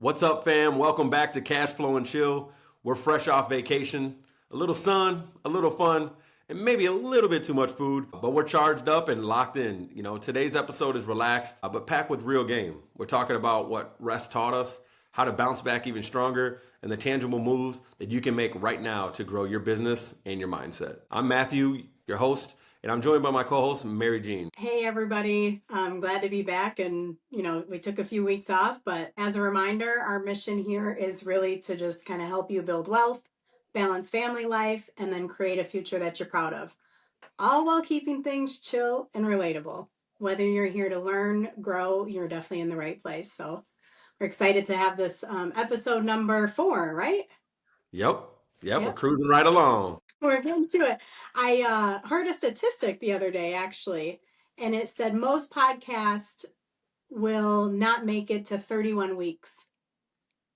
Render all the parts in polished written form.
What's up, fam? Welcome back to Cash Flow and Chill. We're fresh off vacation, a little sun, a little fun, and maybe a little bit too much food, but we're charged up and locked in. Today's episode is relaxed, but packed with real game. We're talking about what rest taught us, how to bounce back even stronger, and the tangible moves that you can make right now to grow your business and your mindset. I'm Matthew, your host, and I'm joined by my co-host, Maryjean. Hey everybody, I'm glad to be back, and we took a few weeks off, but as a reminder, our mission here is really to just kind of help you build wealth, balance family life, and then create a future that you're proud of, all while keeping things chill and relatable. Whether you're here to learn, grow, you're definitely in the right place. So we're excited to have this episode number 4, right? Yep, we're Yep. cruising right along. We're getting to it. I heard a statistic the other day, actually, and it said most podcasts will not make it to 31 weeks.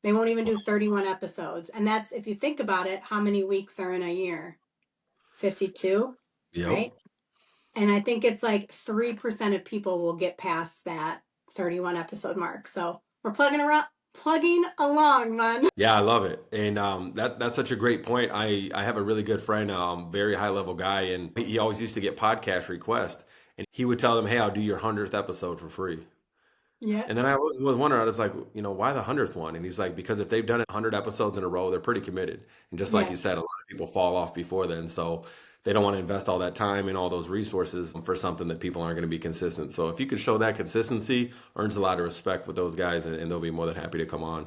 They won't even do 31 episodes. And that's, if you think about it, how many weeks are in a year? 52, Yep. right? And I think it's like 3% of people will get past that 31 episode mark. So we're plugging along, man. Yeah, I love it, and that's such a great point. I have a really good friend, very high level guy, and he always used to get podcast requests, and he would tell them, "Hey, I'll do your 100th episode for free." Yeah. And then I was wondering, I was like, why the 100th one? And he's like, because if they've done it 100 episodes in a row, they're pretty committed. And just like you Yes. said, a lot of people fall off before then, so they don't want to invest all that time and all those resources for something that people aren't going to be consistent. So if you can show that consistency, earns a lot of respect with those guys, and they'll be more than happy to come on.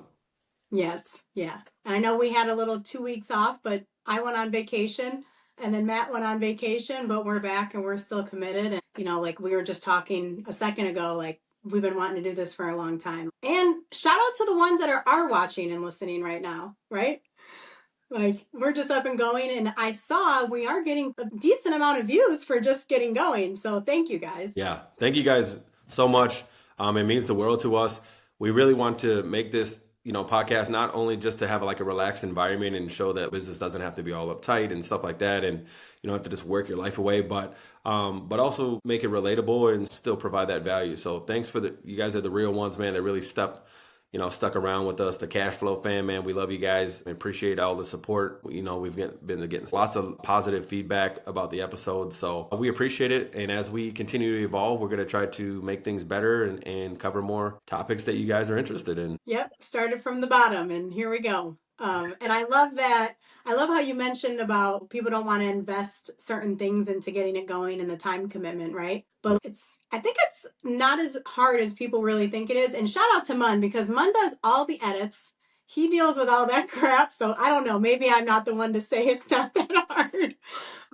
Yes. Yeah. And I know we had a little 2 weeks off, but I went on vacation and then Matt went on vacation, but we're back and we're still committed. And, like we were just talking a second ago, like we've been wanting to do this for a long time. And shout out to the ones that are watching and listening right now, right? Like we're just up and going. And I saw we are getting a decent amount of views for just getting going. So thank you guys. Yeah, thank you guys so much. It means the world to us. We really want to make this, podcast not only just to have like a relaxed environment and show that business doesn't have to be all uptight and stuff like that, and you don't have to just work your life away, but also make it relatable and still provide that value. So thanks for you guys are the real ones, man. That really stuck around with us. The Cash Flow fam, man, we love you guys and appreciate all the support. We've been getting lots of positive feedback about the episodes, so we appreciate it. And as we continue to evolve, we're going to try to make things better and cover more topics that you guys are interested in. Yep, started from the bottom and here we go. And I love that. I love how you mentioned about people don't want to invest certain things into getting it going and the time commitment, right? But I think it's not as hard as people really think it is. And shout out to Mun, because Mun does all the edits. He deals with all that crap. So I don't know, maybe I'm not the one to say it's not that hard,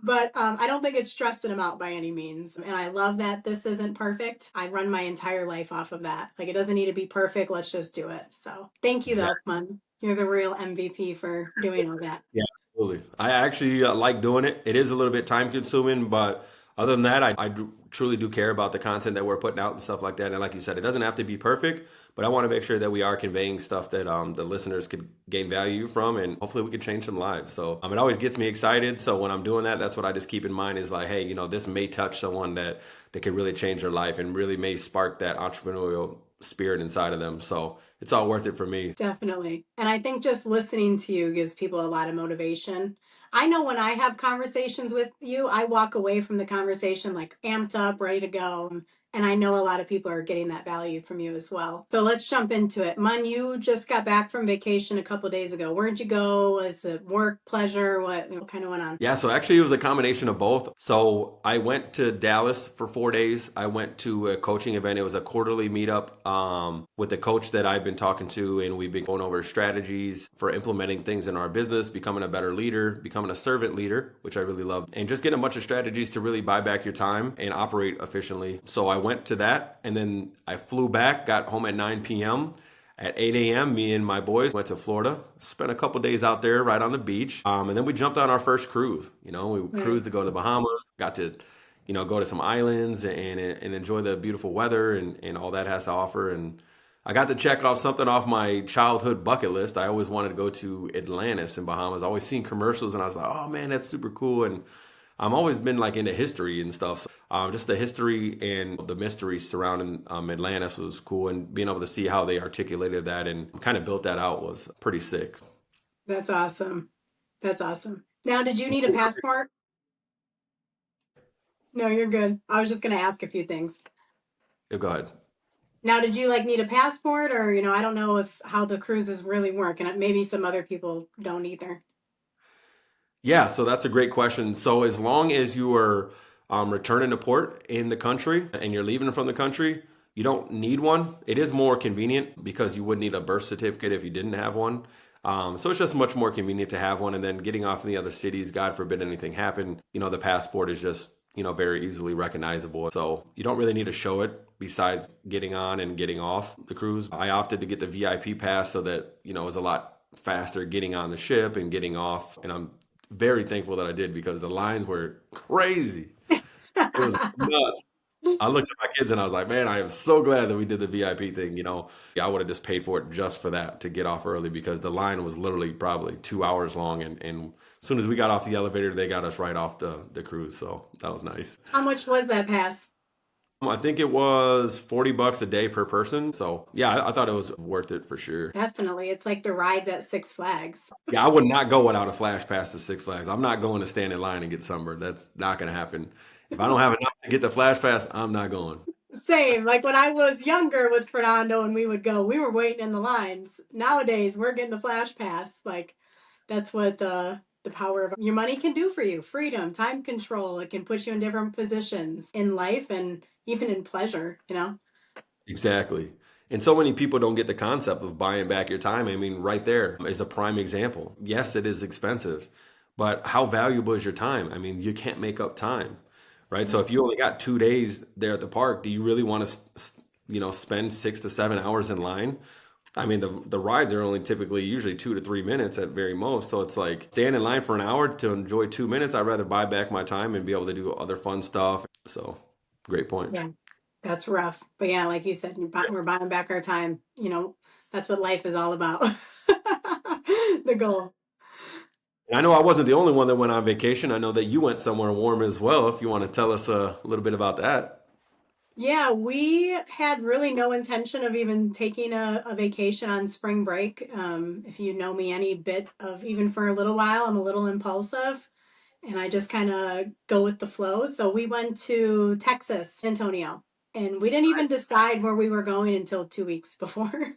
but I don't think it's stressing him out by any means. And I love that this isn't perfect. I run my entire life off of that. Like, it doesn't need to be perfect. Let's just do it. So thank you, though, Mun. You're the real MVP for doing all that. Yeah, absolutely. I actually like doing it. It is a little bit time consuming, but other than that, truly do care about the content that we're putting out and stuff like that. And like you said, it doesn't have to be perfect, but I want to make sure that we are conveying stuff that the listeners could gain value from, and hopefully we could change some lives. So it always gets me excited. So when I'm doing that, that's what I just keep in mind is like, hey, this may touch someone that could really change their life and really may spark that entrepreneurial spirit inside of them. So it's all worth it for me. Definitely. And I think just listening to you gives people a lot of motivation. I know when I have conversations with you, I walk away from the conversation like amped up, ready to go. And I know a lot of people are getting that value from you as well. So let's jump into it. Mun, you just got back from vacation a couple of days ago. Where'd you go? Was it work, pleasure? What kind of went on? Yeah, so actually it was a combination of both. So I went to Dallas for 4 days. I went to a coaching event. It was a quarterly meetup with a coach that I've been talking to, and we've been going over strategies for implementing things in our business, becoming a better leader, becoming a servant leader, which I really love, and just getting a bunch of strategies to really buy back your time and operate efficiently. So I went to that, and then I flew back, got home at 9 p.m. At 8 a.m., me and my boys went to Florida, spent a couple days out there right on the beach. And then we jumped on our first cruise. We cruised to go to the Bahamas, got to, go to some islands and enjoy the beautiful weather and all that has to offer. And I got to check off something off my childhood bucket list. I always wanted to go to Atlantis in Bahamas. I always seen commercials and I was like, oh man, that's super cool. And I'm always been like into history and stuff. So, just the history and the mystery surrounding Atlantis was cool, and being able to see how they articulated that and kind of built that out was pretty sick. That's awesome. That's awesome. Now, did you need a passport? No, you're good. I was just going to ask a few things. Yeah, go ahead. Now, did you like need a passport, or I don't know if how the cruises really work, and maybe some other people don't either. Yeah, so that's a great question. So as long as you are returning to port in the country and you're leaving from the country, you don't need one. It is more convenient because you would need a birth certificate if you didn't have one. So it's just much more convenient to have one. And then getting off in the other cities, God forbid anything happen, the passport is just, very easily recognizable. So you don't really need to show it besides getting on and getting off the cruise. I opted to get the VIP pass so that, it was a lot faster getting on the ship and getting off. And I'm very thankful that I did because the lines were crazy. It was nuts. I looked at my kids and I was like, man, I am so glad that we did the VIP thing. I would have just paid for it just for that to get off early because the line was literally probably 2 hours long. And as soon as we got off the elevator, they got us right off the cruise. So that was nice. How much was that pass? I think it was $40 a day per person. So yeah, I thought it was worth it for sure. Definitely. It's like the rides at Six Flags. Yeah, I would not go without a flash pass to Six Flags. I'm not going to stand in line and get sunburned. That's not going to happen. If I don't have enough to get the flash pass, I'm not going. Same. Like when I was younger with Fernando and we would go, we were waiting in the lines. Nowadays, we're getting the flash pass. Like that's what the power of your money can do for you. Freedom, time control. It can put you in different positions in life and even in pleasure. Exactly. And so many people don't get the concept of buying back your time. I mean, right there is a prime example. Yes, it is expensive, but how valuable is your time? I mean, you can't make up time, right? So if you only got 2 days there at the park, do you really want to, spend 6 to 7 hours in line? I mean, the rides are only typically usually 2 to 3 minutes at very most. So it's like stand in line for an hour to enjoy 2 minutes. I'd rather buy back my time and be able to do other fun stuff. So great point. Yeah. That's rough. But yeah, like you said, we're buying back our time. That's what life is all about. The goal. And I know I wasn't the only one that went on vacation. I know that you went somewhere warm as well. If you want to tell us a little bit about that. Yeah, we had really no intention of even taking a vacation on spring break. If you know me any bit of even for a little while, I'm a little impulsive and I just kind of go with the flow. So we went to Texas, San Antonio, and we didn't even decide where we were going until 2 weeks before.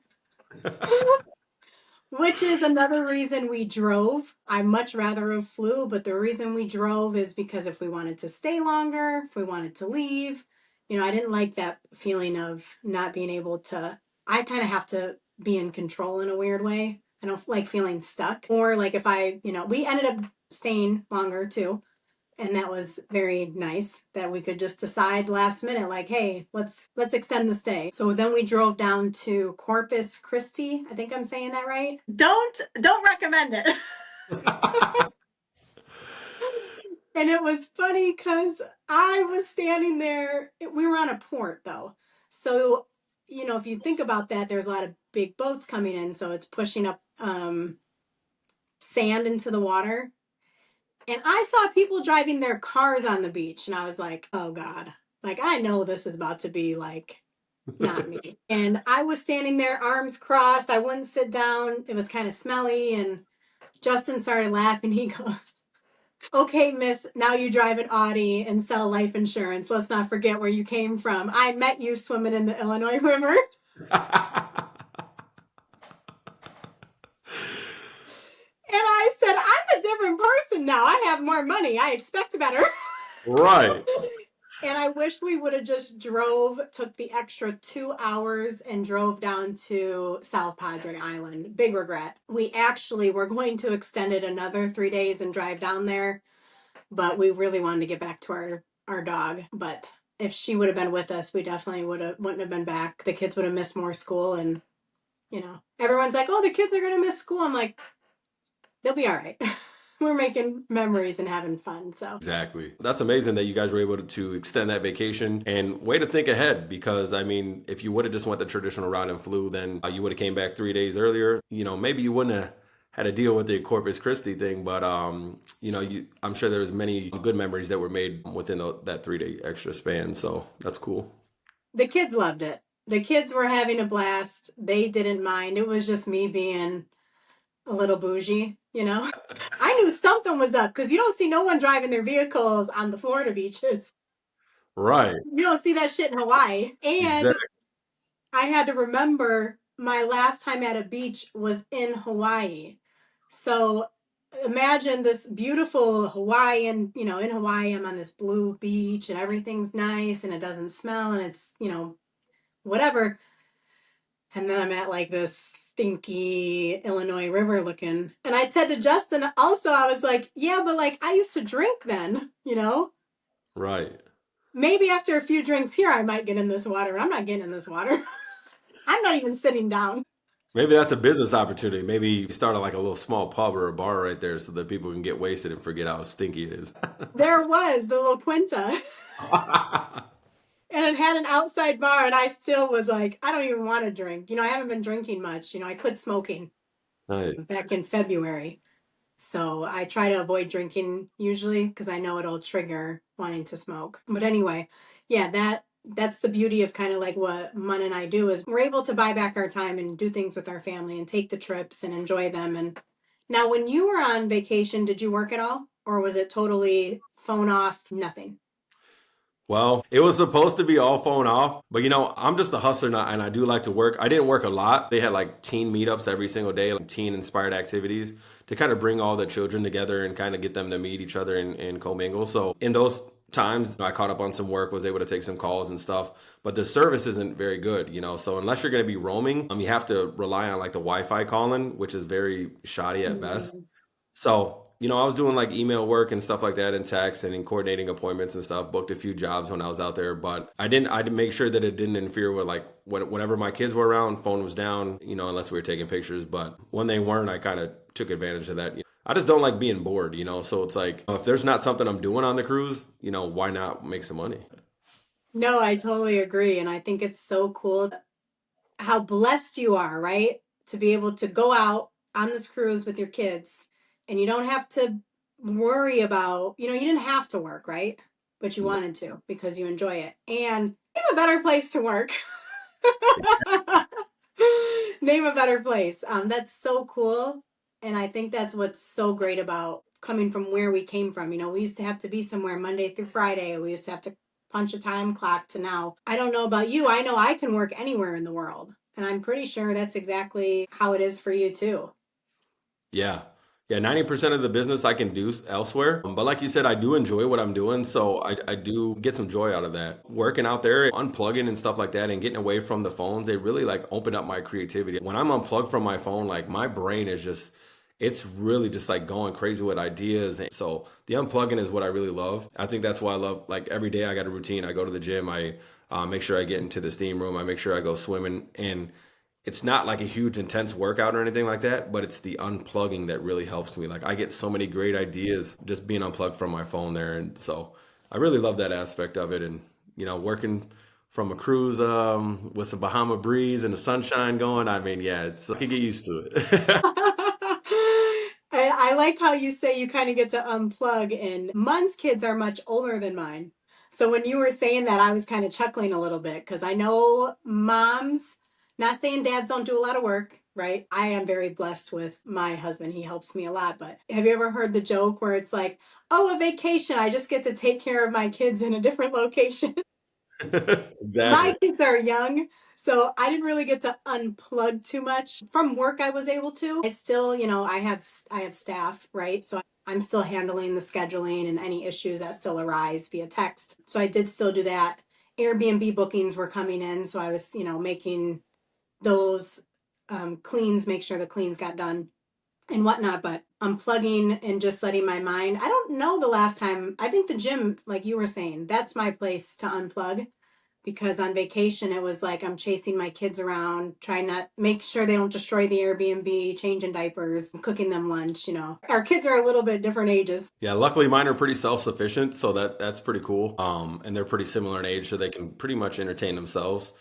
Which is another reason we drove. I much rather have flew, but the reason we drove is because if we wanted to stay longer, if we wanted to leave, I didn't like that feeling of not being able to. I kind of have to be in control in a weird way. I don't like feeling stuck. Or like if we ended up staying longer too. And that was very nice that we could just decide last minute, like, hey, let's extend the stay. So then we drove down to Corpus Christi. I think I'm saying that right. Don't recommend it. And it was funny because I was standing there. We were on a port though. So, if you think about that, there's a lot of big boats coming in. So it's pushing up sand into the water. And I saw people driving their cars on the beach, and I was like, oh God, like I know this is about to be like not me. And I was standing there, arms crossed. I wouldn't sit down. It was kind of smelly. And Justin started laughing. He goes, okay, miss, now you drive an Audi and sell life insurance. Let's not forget where you came from. I met you swimming in the Illinois River. And I said, I'm a different person now. I have more money. I expect better. Right. And I wish we would have just took the extra 2 hours and drove down to South Padre Island. Big regret. We actually were going to extend it another 3 days and drive down there, but we really wanted to get back to our dog. But if she would have been with us, we definitely wouldn't have been back. The kids would have missed more school, and everyone's like, oh, the kids are going to miss school. I'm like, they'll be all right. We're making memories and having fun. So Exactly. That's amazing that you guys were able to extend that vacation and way to think ahead because I mean, if you would have just went the traditional route and flew, then you would have came back 3 days earlier. Maybe you wouldn't had to deal with the Corpus Christi thing. But I'm sure there's many good memories that were made within that 3 day extra span. So that's cool. The kids loved it. The kids were having a blast. They didn't mind. It was just me being a little bougie, you know? I knew something was up because you don't see no one driving their vehicles on the Florida beaches. Right. You don't see that shit in Hawaii. And Exactly. I had to remember my last time at a beach was in Hawaii. So imagine this beautiful Hawaiian, in Hawaii, I'm on this blue beach and everything's nice and it doesn't smell and it's, whatever. And then I'm at like this stinky Illinois River looking. And I said to Justin also, I was like, yeah, but like I used to drink then. Right. Maybe after a few drinks here, I might get in this water. I'm not getting in this water. I'm not even sitting down. Maybe that's a business opportunity. Maybe you start like a little small pub or a bar right there so that people can get wasted and forget how stinky it is. There was the La Quinta. And it had an outside bar, and I still was like, I don't even want to drink. I haven't been drinking much. I quit smoking Nice. back in February. So I try to avoid drinking usually because I know it'll trigger wanting to smoke. But anyway, yeah, that's the beauty of kind of like what Mun and I do is we're able to buy back our time and do things with our family and take the trips and enjoy them. And now when you were on vacation, did you work at all? Or was it totally phone off, nothing? Well, it was supposed to be all phone off, but I'm just a hustler and I do like to work. I didn't work a lot. They had like teen meetups every single day, like teen inspired activities to kind of bring all the children together and kind of get them to meet each other and commingle. So in those times, I caught up on some work, was able to take some calls and stuff, but the service isn't very good. So unless you're going to be roaming, you have to rely on like the Wi-Fi calling, which is very shoddy at best. Mm. So, I was doing like email work and stuff like that and text and in coordinating appointments and stuff, booked a few jobs when I was out there, but I didn't make sure that it didn't interfere with like whenever my kids were around, phone was down, unless we were taking pictures. But when they weren't, I kind of took advantage of that. I just don't like being bored. So it's like, if there's not something I'm doing on the cruise, why not make some money? No, I totally agree. And I think it's so cool how blessed you are, right? To be able to go out on this cruise with your kids and you don't have to worry about, you didn't have to work, right? But you No. wanted to because you enjoy it. And name a better place to work. Name a better place. That's so cool. And I think that's what's so great about coming from where we came from. We used to have to be somewhere Monday through Friday. We used to have to punch a time clock to now. I don't know about you. I know I can work anywhere in the world. And I'm pretty sure that's exactly how it is for you too. Yeah. Yeah, 90% of the business I can do elsewhere. But like you said, I do enjoy what I'm doing. So I do get some joy out of that. Working out there, unplugging and stuff like that and getting away from the phones, they really like open up my creativity. When I'm unplugged from my phone, like my brain is just, it's really just like going crazy with ideas. And so the unplugging is what I really love. I think that's why I love, like every day I got a routine. I go to the gym, I make sure I get into the steam room, I make sure I go swimming. And it's not like a huge intense workout or anything like that, but it's the unplugging that really helps me. Like I get so many great ideas just being unplugged from my phone there. And so I really love that aspect of it. And, working from a cruise with some Bahama breeze and the sunshine going, I mean, yeah, I can get used to it. I like how you say you kind of get to unplug, and Mun's kids are much older than mine. So when you were saying that, I was kind of chuckling a little bit because I know moms, not saying dads don't do a lot of work, right? I am very blessed with my husband. He helps me a lot. But have you ever heard the joke where it's like, oh, a vacation, I just get to take care of my kids in a different location? Exactly. My kids are young, so I didn't really get to unplug too much. From work I was able to. I still, I have staff, right? So I'm still handling the scheduling and any issues that still arise via text. So I did still do that. Airbnb bookings were coming in, so I was, making those cleans, make sure the cleans got done and whatnot, but unplugging and just letting my mind. I don't know the last time. I think the gym, like you were saying, that's my place to unplug because on vacation it was like I'm chasing my kids around, trying to make sure they don't destroy the Airbnb, changing diapers, cooking them lunch. Our kids are a little bit different ages. Yeah, luckily mine are pretty self-sufficient, so that's pretty cool. And they're pretty similar in age, so they can pretty much entertain themselves.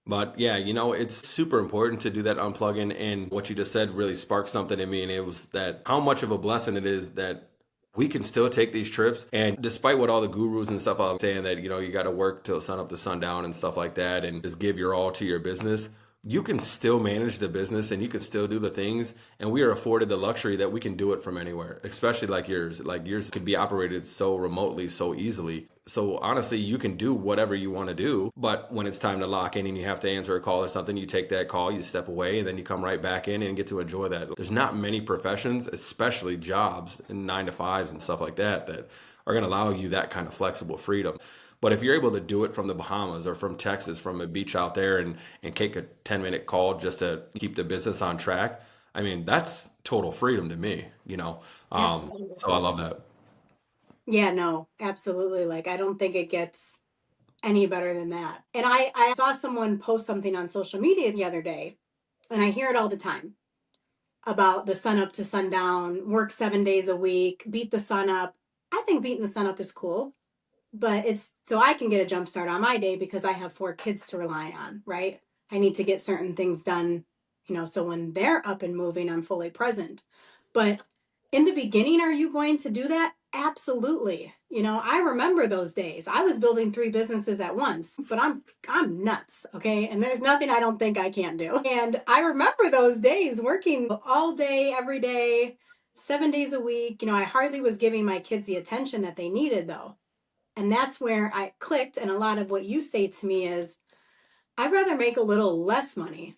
But yeah, it's super important to do that unplugging. And what you just said really sparked something in me. And it was that how much of a blessing it is that we can still take these trips. And despite what all the gurus and stuff are saying that, you got to work till sun up to sundown and stuff like that and just give your all to your business, you can still manage the business and you can still do the things. And we are afforded the luxury that we can do it from anywhere, especially like yours. Like yours could be operated so remotely, so easily. So honestly, you can do whatever you want to do. But when it's time to lock in and you have to answer a call or something, you take that call, you step away, and then you come right back in and get to enjoy that. There's not many professions, especially jobs and 9 to 5s and stuff like that, that are going to allow you that kind of flexible freedom. But if you're able to do it from the Bahamas or from Texas, from a beach out there, and take a 10-minute call just to keep the business on track, I mean, that's total freedom to me. Absolutely. So I love that. Yeah, no, absolutely. Like, I don't think it gets any better than that. And I saw someone post something on social media the other day, and I hear it all the time about the sun up to sundown, work 7 days a week, beat the sun up. I think beating the sun up is cool, but it's so I can get a jump start on my day because I have 4 kids to rely on, right? I need to get certain things done, so when they're up and moving, I'm fully present. But in the beginning, are you going to do that? Absolutely. I remember those days. I was building 3 businesses at once, but I'm nuts, okay? And there's nothing I don't think I can't do. And I remember those days working all day, every day, 7 days a week. I hardly was giving my kids the attention that they needed though. And that's where I clicked. And a lot of what you say to me is, I'd rather make a little less money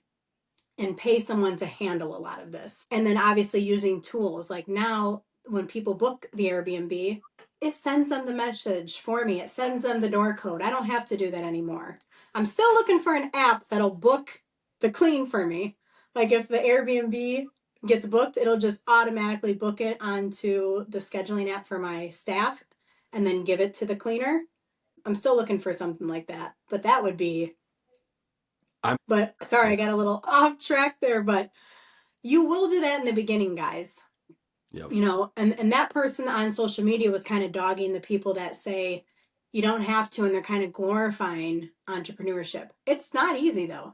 and pay someone to handle a lot of this. And then obviously using tools like now when people book the Airbnb, it sends them the message for me. It sends them the door code. I don't have to do that anymore. I'm still looking for an app that'll book the clean for me. Like if the Airbnb gets booked, it'll just automatically book it onto the scheduling app for my staff and then give it to the cleaner. I'm still looking for something like that. But that would be, I'm but sorry, I got a little off track there, but you will do that in the beginning, guys. Yep. And that person on social media was kind of dogging the people that say you don't have to, and they're kind of glorifying entrepreneurship. It's not easy though,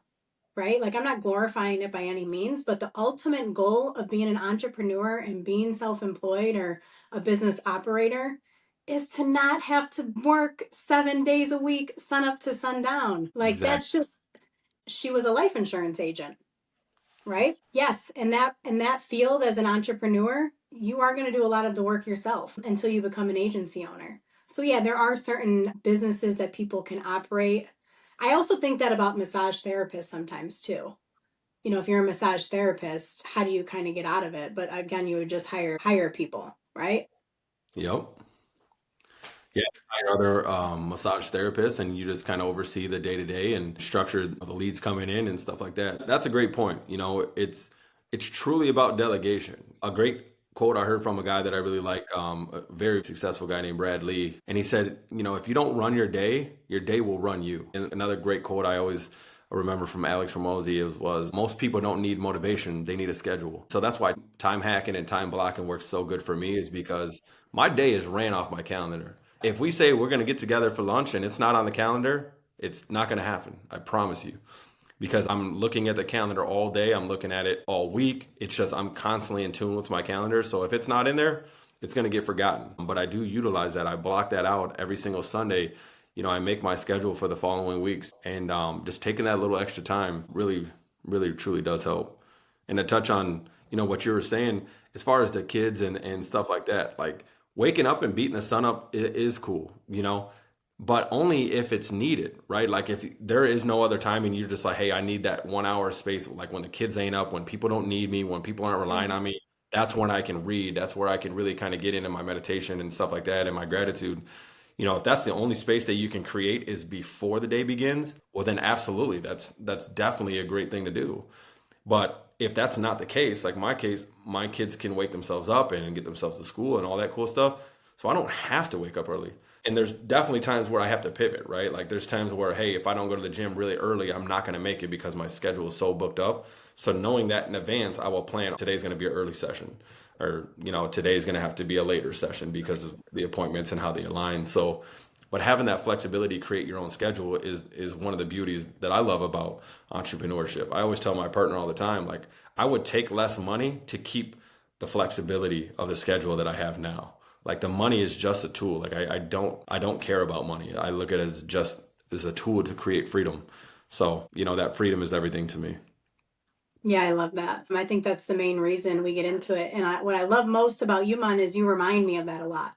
right? Like I'm not glorifying it by any means, but the ultimate goal of being an entrepreneur and being self-employed or a business operator is to not have to work 7 days a week, sun up to sundown. Like Exactly. that's just, she was a life insurance agent, right? Yes, in that field as an entrepreneur, you are going to do a lot of the work yourself until you become an agency owner. So yeah, there are certain businesses that people can operate. I also think that about massage therapists sometimes too. If you're a massage therapist, how do you kind of get out of it? But again, you would just hire people, right? Yep. Yeah, hire other massage therapists, and you just kind of oversee the day to day and structure the leads coming in and stuff like that. That's a great point. It's truly about delegation. A great quote I heard from a guy that I really like, a very successful guy named Brad Lee, and he said, if you don't run your day will run you. And another great quote I always remember from Alex Ramosi was most people don't need motivation, they need a schedule. So that's why time hacking and time blocking works so good for me, is because my day is ran off my calendar. If we say we're going to get together for lunch and it's not on the calendar, it's not going to happen. I promise you. Because I'm looking at the calendar all day, I'm looking at it all week. It's just I'm constantly in tune with my calendar. So if it's not in there, it's going to get forgotten. But I do utilize that. I block that out every single Sunday. I make my schedule for the following weeks, and just taking that little extra time really, really, truly does help. And to touch on, what you were saying as far as the kids and stuff like that, like waking up and beating the sun up is cool, but only if it's needed, right? Like if there is no other time and you're just like, hey, I need that 1 hour space, like when the kids ain't up, when people don't need me, when people aren't relying on Yes. me, that's when I can read. That's where I can really kind of get into my meditation and stuff like that and my gratitude. If that's the only space that you can create is before the day begins, well then absolutely, that's definitely a great thing to do. But if that's not the case, like my case, my kids can wake themselves up and get themselves to school and all that cool stuff. So I don't have to wake up early. And there's definitely times where I have to pivot, right? Like there's times where, hey, if I don't go to the gym really early, I'm not going to make it because my schedule is so booked up. So knowing that in advance, I will plan today's going to be an early session, or today's going to have to be a later session because of the appointments and how they align. So But having that flexibility, create your own schedule is one of the beauties that I love about entrepreneurship. I always tell my partner all the time, like I would take less money to keep the flexibility of the schedule that I have now. Like the money is just a tool. Like I don't care about money. I look at it as just as a tool to create freedom. So, that freedom is everything to me. Yeah, I love that. I think that's the main reason we get into it. And what I love most about you, Mon, is you remind me of that a lot.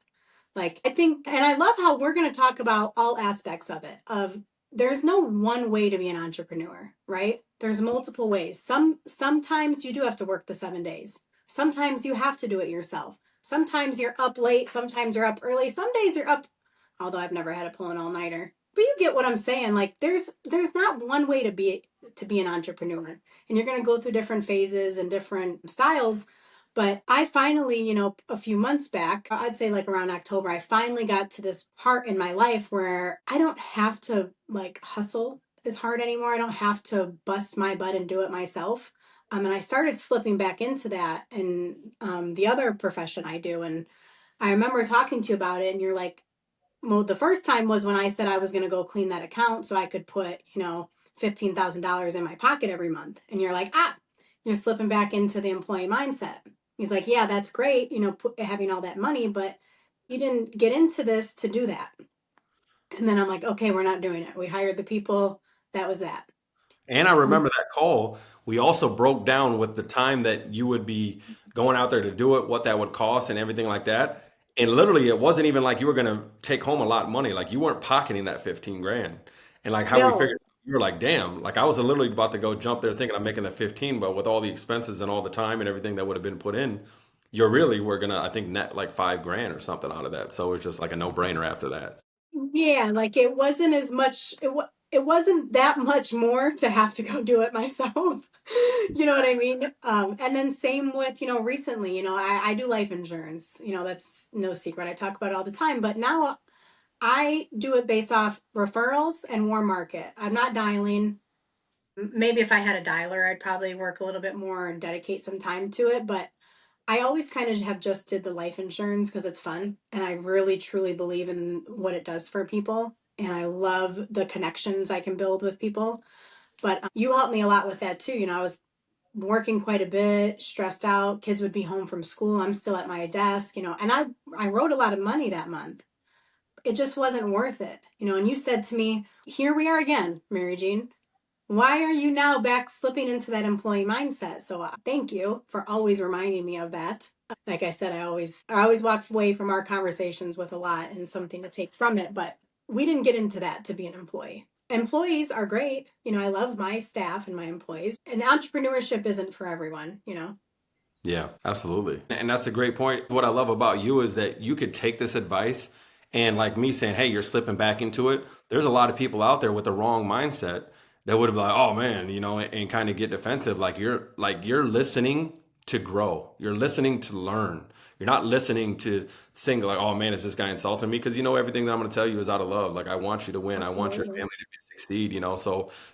Like, I think, and I love how we're going to talk about all aspects of it. Of there's no one way to be an entrepreneur, right? There's multiple ways. Sometimes you do have to work the 7 days. Sometimes you have to do it yourself. Sometimes you're up late. Sometimes you're up early. Some days you're up. Although I've never had to pull an all nighter, but you get what I'm saying. Like, there's not one way to be an entrepreneur, and you're going to go through different phases and different styles. But I finally, a few months back, I'd say like around October, I finally got to this part in my life where I don't have to like hustle as hard anymore. I don't have to bust my butt and do it myself. And I started slipping back into that and the other profession I do. And I remember talking to you about it, and you're like, well, the first time was when I said I was going to go clean that account so I could put, $15,000 in my pocket every month. And you're like, you're slipping back into the employee mindset. He's like, yeah, that's great, having all that money, but you didn't get into this to do that. And then I'm like, okay, we're not doing it. We hired the people. That was that. And I remember that call. We also broke down with the time that you would be going out there to do it, what that would cost, and everything like that. And literally, it wasn't even like you were going to take home a lot of money. Like you weren't pocketing that 15 grand. And like how we No. figured, you were like, damn, like I was literally about to go jump there thinking I'm making the 15, but with all the expenses and all the time and everything that would have been put in, you're really, we're going to, I think, net like 5 grand or something out of that. So it's just like a no brainer after that. Yeah, like it wasn't as much it wasn't that much more to have to go do it myself. You know what I mean? And then same with, recently, I do life insurance. That's no secret. I talk about it all the time, but now I do it based off referrals and warm market. I'm not dialing. Maybe if I had a dialer, I'd probably work a little bit more and dedicate some time to it, but I always kind of have just did the life insurance because it's fun and I really truly believe in what it does for people. And I love the connections I can build with people. But you helped me a lot with that too. I was working quite a bit, stressed out. Kids would be home from school. I'm still at my desk, and I wrote a lot of money that month. It just wasn't worth it, and you said to me, here we are again, Mary Jean. Why are you now back slipping into that employee mindset? So thank you for always reminding me of that. Like I said, I always walk away from our conversations with a lot and something to take from it. But we didn't get into that to be an employee. Employees are great. I love my staff and my employees. And entrepreneurship isn't for everyone. Yeah, absolutely. And that's a great point. What I love about you is that you could take this advice and like me saying, hey, you're slipping back into it. There's a lot of people out there with the wrong mindset that would have like, oh man, and kind of get defensive. Like you're listening to grow. You're listening to learn. You're not listening to sing like, oh man, is this guy insulting me? Because everything that I'm going to tell you is out of love. Like I want you to win. I want your Absolutely. family to succeed.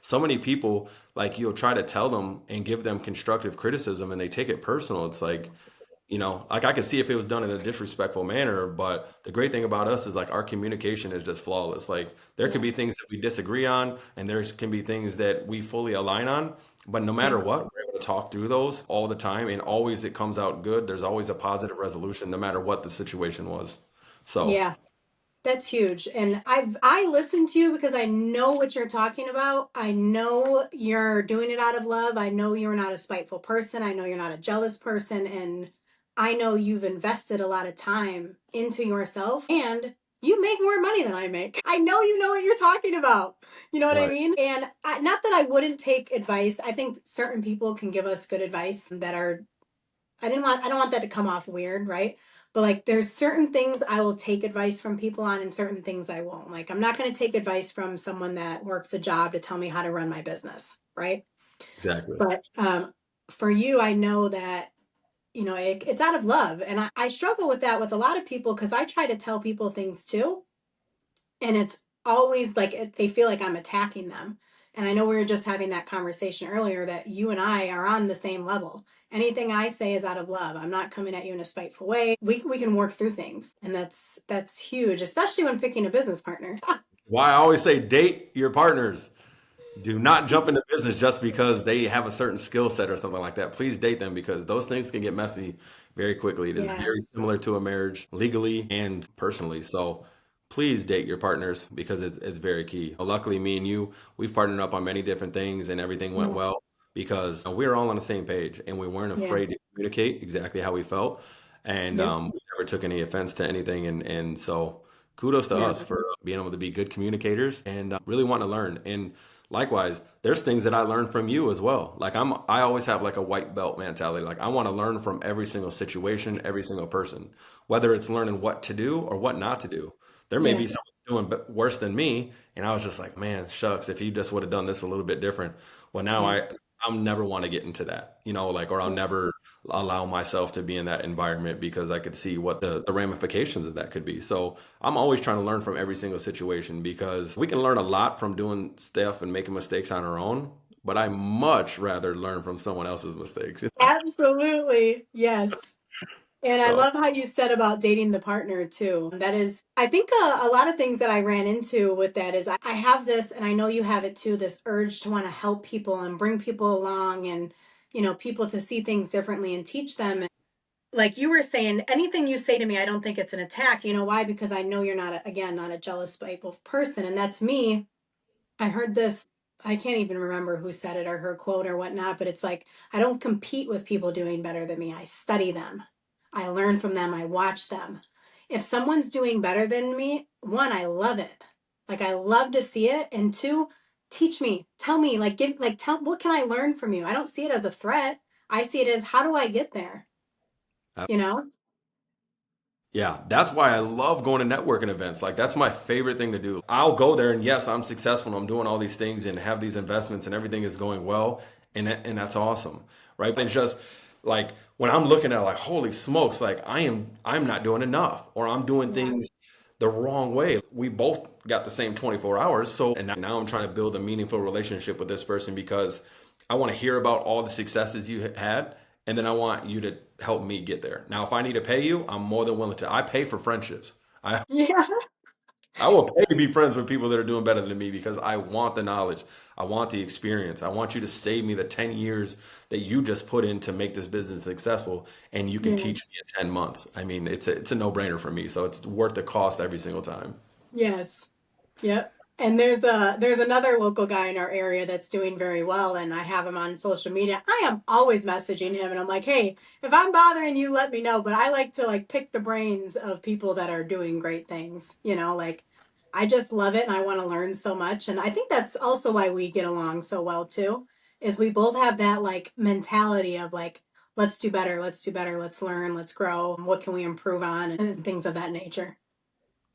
So many people like you'll try to tell them and give them constructive criticism and they take it personal. It's like, like I could see if it was done in a disrespectful manner, but the great thing about us is like our communication is just flawless. Like there can be Yes. things that we disagree on and there can be things that we fully align on, but no matter Yeah. what, we're able to talk through those all the time and always it comes out good. There's always a positive resolution no matter what the situation was. So, Yeah. That's huge. And I listen to you because I know what you're talking about. I know you're doing it out of love. I know you're not a spiteful person. I know you're not a jealous person. And I know you've invested a lot of time into yourself and you make more money than I make. I know you know what you're talking about. You know what I right. mean? And not that I wouldn't take advice. I think certain people can give us good advice that are I don't want that to come off weird, right? But like there's certain things I will take advice from people on and certain things I won't. Like I'm not going to take advice from someone that works a job to tell me how to run my business, right? Exactly. But for you, I know that it's out of love, and I struggle with that with a lot of people because I try to tell people things too, and it's always like they feel like I'm attacking them. And I know we were just having that conversation earlier that you and I are on the same level. Anything I say is out of love. I'm not coming at you in a spiteful way. We can work through things. And that's huge, especially when picking a business partner. Why I always say date your partners. Do not jump into business just because they have a certain skill set or something like that. Please date them because those things can get messy very quickly. It is very Yes. similar to a marriage legally and personally. So please date your partners because it's very key. Luckily, me and you, we've partnered up on many different things and everything went Mm. well because we were all on the same page and we weren't Yeah. afraid to communicate exactly how we felt. And Yep. we never took any offense to anything. And so kudos to Yeah. us for being able to be good communicators and really want to learn. And likewise, there's things that I learned from you as well. Like I always have like a white belt mentality. Like I want to learn from every single situation, every single person, whether it's learning what to do or what not to do. There may be Yes. someone doing worse than me, and I was just like, man, shucks, if he just would have done this a little bit different. Well, now Yeah. I'll never want to get into that, like, or I'll never allow myself to be in that environment because I could see what the ramifications of that could be. So I'm always trying to learn from every single situation because we can learn a lot from doing stuff and making mistakes on our own. But I much rather learn from someone else's mistakes. Absolutely. Yes. And I So love how you said about dating the partner too. That is, I think a lot of things that I ran into with that is I have this, and I know you have it too, this urge to want to help people and bring people along and, people to see things differently and teach them. Like you were saying, anything you say to me, I don't think it's an attack. You know why? Because I know you're not, again, not a jealous, spiteful person. And that's me. I heard this. I can't even remember who said it or her quote or whatnot, but it's like, I don't compete with people doing better than me. I study them. I learn from them. I watch them. If someone's doing better than me, one, I love it. Like I love to see it. And two, teach me, tell me, tell, what can I learn from you? I don't see it as a threat. I see it as, how do I get there? You know? yeah, that's why I love going to networking events. Like that's my favorite thing to do. I'll go there and yes, I'm successful. I'm doing all these things and have these investments and everything is going well, and that's awesome, right? But it's just like when I'm looking at like holy smokes, like I'm not doing enough or I'm doing Yeah. things the wrong way. We both got the same 24 hours. So and now I'm trying to build a meaningful relationship with this person because I want to hear about all the successes you had and then I want you to help me get there. Now, if I need to pay you, I'm more than willing to. I pay for friendships. I Yeah. I will pay to be friends with people that are doing better than me because I want the knowledge. I want the experience. I want you to save me the 10 years that you just put in to make this business successful and you can teach me Yes. in 10 months. I mean, it's a no-brainer for me. So it's worth the cost every single time. Yes. Yep. And there's another local guy in our area that's doing very well, and I have him on social media. I am always messaging him, and I'm like, hey, if I'm bothering you, let me know. But I like to like pick the brains of people that are doing great things. Like I just love it, and I want to learn so much. And I think that's also why we get along so well too, is we both have that like mentality of like, let's do better, let's do better, let's learn, let's grow. What can we improve on, and things of that nature.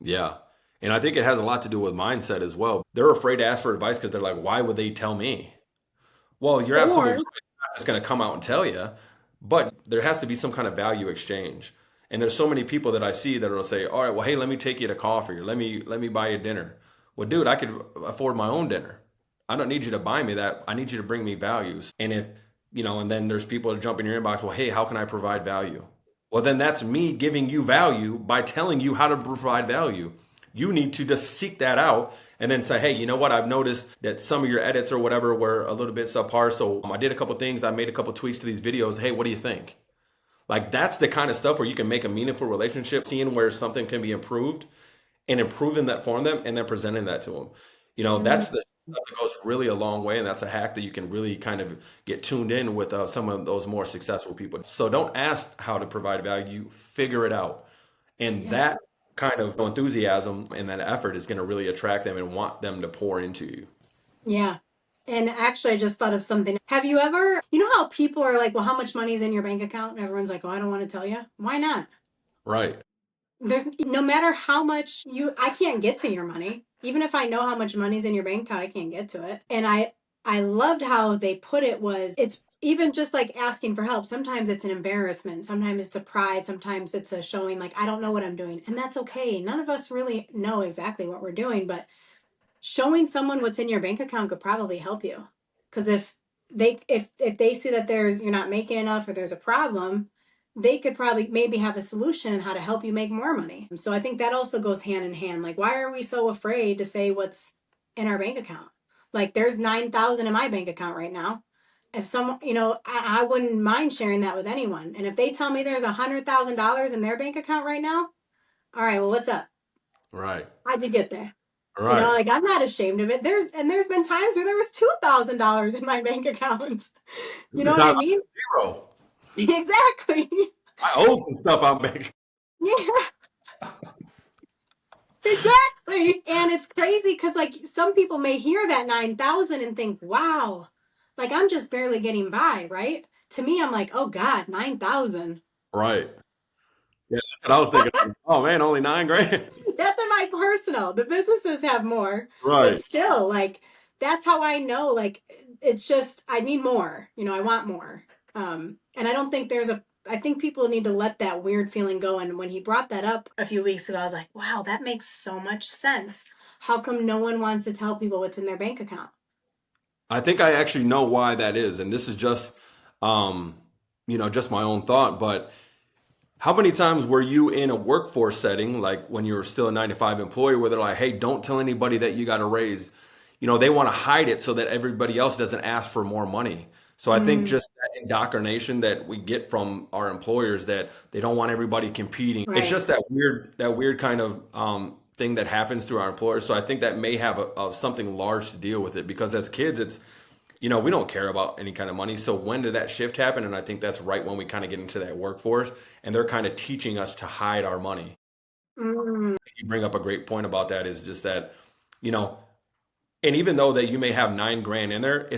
Yeah. And I think it has a lot to do with mindset as well. They're afraid to ask for advice because they're like, why would they tell me? Well, you're absolutely Or right. I'm not just going to come out and tell you, but there has to be some kind of value exchange. And there's so many people that I see that will say, "All right, well, hey, let me take you to coffee or let me buy you dinner." Well, dude, I could afford my own dinner. I don't need you to buy me that. I need you to bring me values. And and then there's people that jump in your inbox, "Well, hey, how can I provide value?" Well, then that's me giving you value by telling you how to provide value. You need to just seek that out and then say, hey, you know what? I've noticed that some of your edits or whatever were a little bit subpar. So I did a couple things. I made a couple tweaks to these videos. Hey, what do you think? Like that's the kind of stuff where you can make a meaningful relationship, seeing where something can be improved and improving that for them and then presenting that to them. Mhm. That's the stuff that goes really a long way. And that's a hack that you can really kind of get tuned in with some of those more successful people. So don't ask how to provide value, figure it out. And Yes. that kind of enthusiasm and that effort is going to really attract them and want them to pour into you. Yeah. And actually, I just thought of something. Have you ever, how people are like, well, how much money is in your bank account? And everyone's like, oh, I don't want to tell you. Why not? Right. There's no matter how much I can't get to your money. Even if I know how much money's in your bank account, I can't get to it. And I loved how they put it was it's even just like asking for help. Sometimes it's an embarrassment. Sometimes it's a pride. Sometimes it's a showing like, I don't know what I'm doing. And that's okay. None of us really know exactly what we're doing, but showing someone what's in your bank account could probably help you. Because if they see that you're not making enough or there's a problem, they could probably maybe have a solution on how to help you make more money. So I think that also goes hand in hand. Like, why are we so afraid to say what's in our bank account? Like, there's 9,000 in my bank account right now. If someone, I wouldn't mind sharing that with anyone. And if they tell me there's $100,000 in their bank account right now, all right, well, what's up? Right. How'd you get there? Right. Like, I'm not ashamed of it. There's been times where there was $2,000 in my bank account. You The know what I time I mean? had zero. Exactly. I owed some stuff I'm making. Yeah, exactly. And it's crazy because like some people may hear that 9,000 and think, wow, like I'm just barely getting by, right? To me, I'm like, oh God, 9,000. Right. Yeah, that's what I was thinking. Oh man, only 9 grand. That's in my personal. The businesses have more, but Right. still, like that's how I know. Like it's just I need more. I want more. And I don't think there's a. I think people need to let that weird feeling go. And when he brought that up a few weeks ago, I was like, wow, that makes so much sense. How come no one wants to tell people what's in their bank account? I think I actually know why that is, and this is just, um, just my own thought. But how many times were you in a workforce setting, like when you were still a 9 to 5 employee, where they're like, "Hey, don't tell anybody that you got a raise." They want to hide it so that everybody else doesn't ask for more money. So I think Mm, just that indoctrination that we get from our employers that they don't want everybody competing. It's right. just that weird kind of thing that happens through our employers. So I think that may have something large to deal with it because as kids, we don't care about any kind of money. So when did that shift happen? And I think that's right when we kind of get into that workforce and they're kind of teaching us to hide our money. Mm, You bring up a great point about that is just that, you know, and even though that you may have 9 grand in there,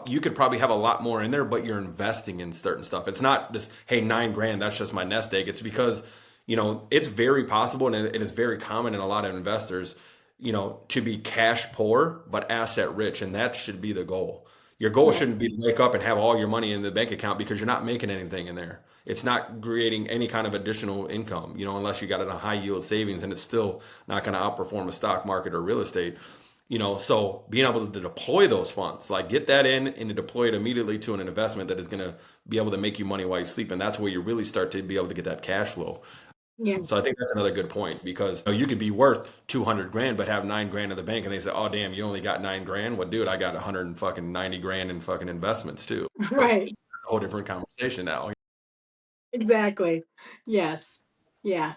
you could probably have a lot more in there, but you're investing in certain stuff. It's not just, hey, 9 grand, that's just my nest egg. It's because, it's very possible and it is very common in a lot of investors, to be cash poor, but asset rich. And that should be the goal. Your goal right. shouldn't be to wake up and have all your money in the bank account because you're not making anything in there. It's not creating any kind of additional income, unless you got it on high yield savings and it's still not going to outperform the stock market or real estate. So being able to deploy those funds, like get that in and to deploy it immediately to an investment that is going to be able to make you money while you sleep. And that's where you really start to be able to get that cash flow. Yeah. So I think that's another good point because you could be worth 200 grand, but have 9 grand in the bank. And they say, oh, damn, you only got 9 grand. Well, dude, I got 190 grand in fucking investments too. So it's Right. a whole different conversation now. Exactly. Yes. Yeah.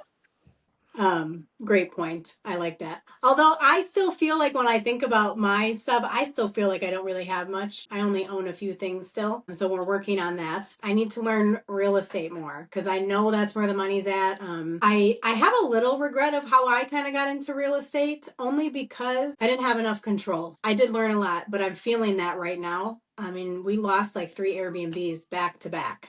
Great point. I like that. Although I still feel like when I think about my stuff, I still feel like I don't really have much. I only own a few things still. So we're working on that. I need to learn real estate more because I know that's where the money's at. I have a little regret of how I kind of got into real estate only because I didn't have enough control. I did learn a lot, but I'm feeling that right now. I mean, we lost like 3 Airbnbs back to back.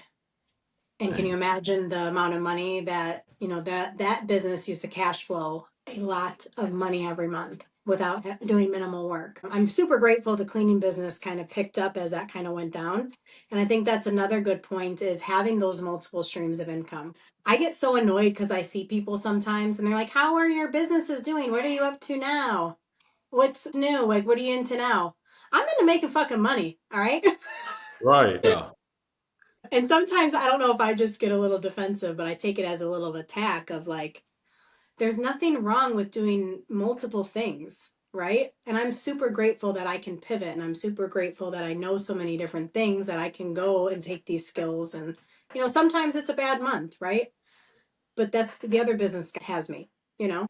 And can you Dang. imagine the amount of money that, that business used to cash flow a lot of money every month without doing minimal work? I'm super grateful the cleaning business kind of picked up as that kind of went down. And I think that's another good point is having those multiple streams of income. I get so annoyed because I see people sometimes and they're like, how are your businesses doing? What are you up to now? What's new? Like, what are you into now? I'm into making fucking money. All right. Right. Yeah. And sometimes I don't know if I just get a little defensive, but I take it as a little attack of like, there's nothing wrong with doing multiple things, right? And I'm super grateful that I can pivot and I'm super grateful that I know so many different things that I can go and take these skills. And, sometimes it's a bad month, right? But that's the other business has me, you know?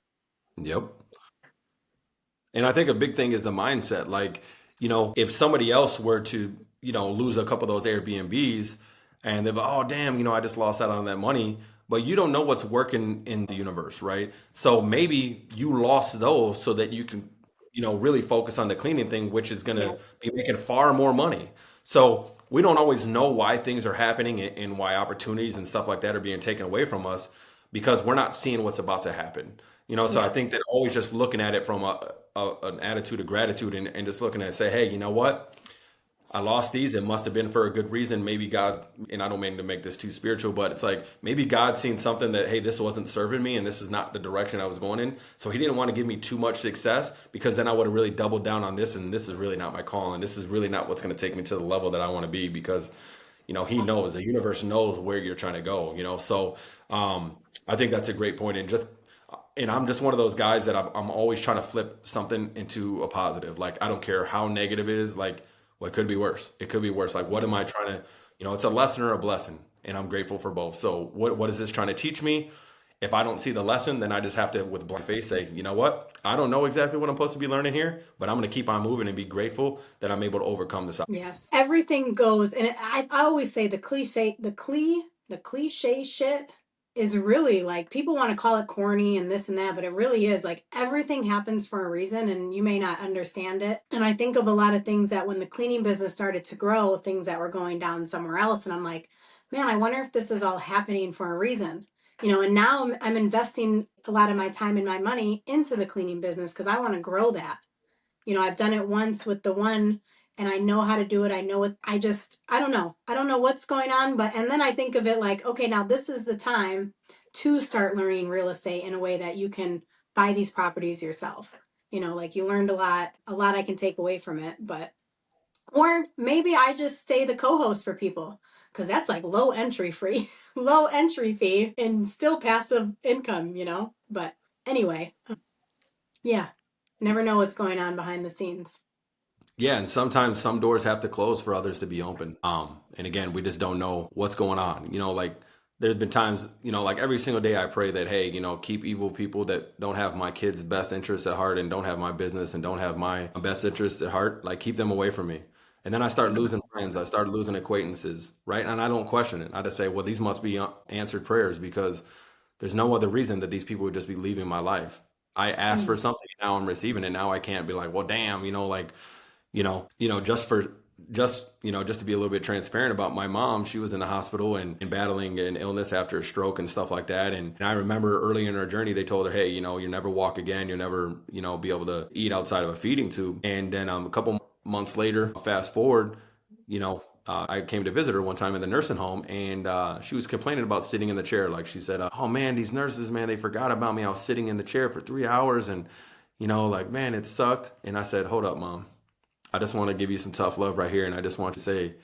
Yep. And I think a big thing is the mindset. Like, if somebody else were to, lose a couple of those Airbnbs and they're like, oh, damn, I just lost out on that money. But you don't know what's working in the universe, right? So maybe you lost those so that you can, really focus on the cleaning thing, which is going to Yes. be making far more money. So we don't always know why things are happening and why opportunities and stuff like that are being taken away from us because we're not seeing what's about to happen. So I Yeah. think that always just looking at it from an attitude of gratitude and just looking at say, hey, you know what? I lost these. It must have been for a good reason. Maybe God, and I don't mean to make this too spiritual, but it's like maybe God seen something that, hey, this wasn't serving me and this is not the direction I was going in. So he didn't want to give me too much success because then I would have really doubled down on this. And this is really not my calling. This is really not what's going to take me to the level that I want to be because, he knows, the universe knows where you're trying to go, So I think that's a great point. And I'm just one of those guys that I'm always trying to flip something into a positive. Like, I don't care how negative it is. Like, well, it could be worse. It could be worse. Like, what am I Yes. trying to, it's a lesson or a blessing. And I'm grateful for both. So what is this trying to teach me? If I don't see the lesson, then I just have to, with a blank face, say, you know what? I don't know exactly what I'm supposed to be learning here, but I'm going to keep on moving and be grateful that I'm able to overcome this. Yes. Everything goes, and I always say the cliche shit is really like people want to call it corny and this and that, but it really is like everything happens for a reason and you may not understand it. And I think of a lot of things that when the cleaning business started to grow, things that were going down somewhere else. And I'm like, man, I wonder if this is all happening for a reason. And now I'm investing a lot of my time and my money into the cleaning business because I want to grow that. I've done it once with the one and I know how to do it. I know it. I don't know. I don't know what's going on, and then I think of it like, okay, now this is the time to start learning real estate in a way that you can buy these properties yourself. Like you learned a lot I can take away from it, or maybe I just stay the co-host for people because that's like low entry free, low entry fee and still passive income. But anyway, yeah, never know what's going on behind the scenes. Yeah, and sometimes some doors have to close for others to be open. And again, we just don't know what's going on. Like there's been times, like every single day I pray that, hey, keep evil people that don't have my kids' best interests at heart and don't have my business and don't have my best interests at heart, like keep them away from me. And then I start losing friends, I start losing acquaintances, right? And I don't question it. I just say, well, these must be answered prayers because there's no other reason that these people would just be leaving my life. I asked for Mm. something, now I'm receiving it. Now I can't be like, well, damn, like just for just to be a little bit transparent about my mom, she was in the hospital and battling an illness after a stroke and stuff like that. And I remember early in her journey, they told her, hey, you'll never walk again. You'll never, be able to eat outside of a feeding tube. And then a couple months later, fast forward, I came to visit her one time in the nursing home and she was complaining about sitting in the chair. Like she said, oh man, these nurses, man, they forgot about me. I was sitting in the chair for 3 hours and, like, man, it sucked. And I said, hold up, mom. I just want to give you some tough love right here. And I just want to say,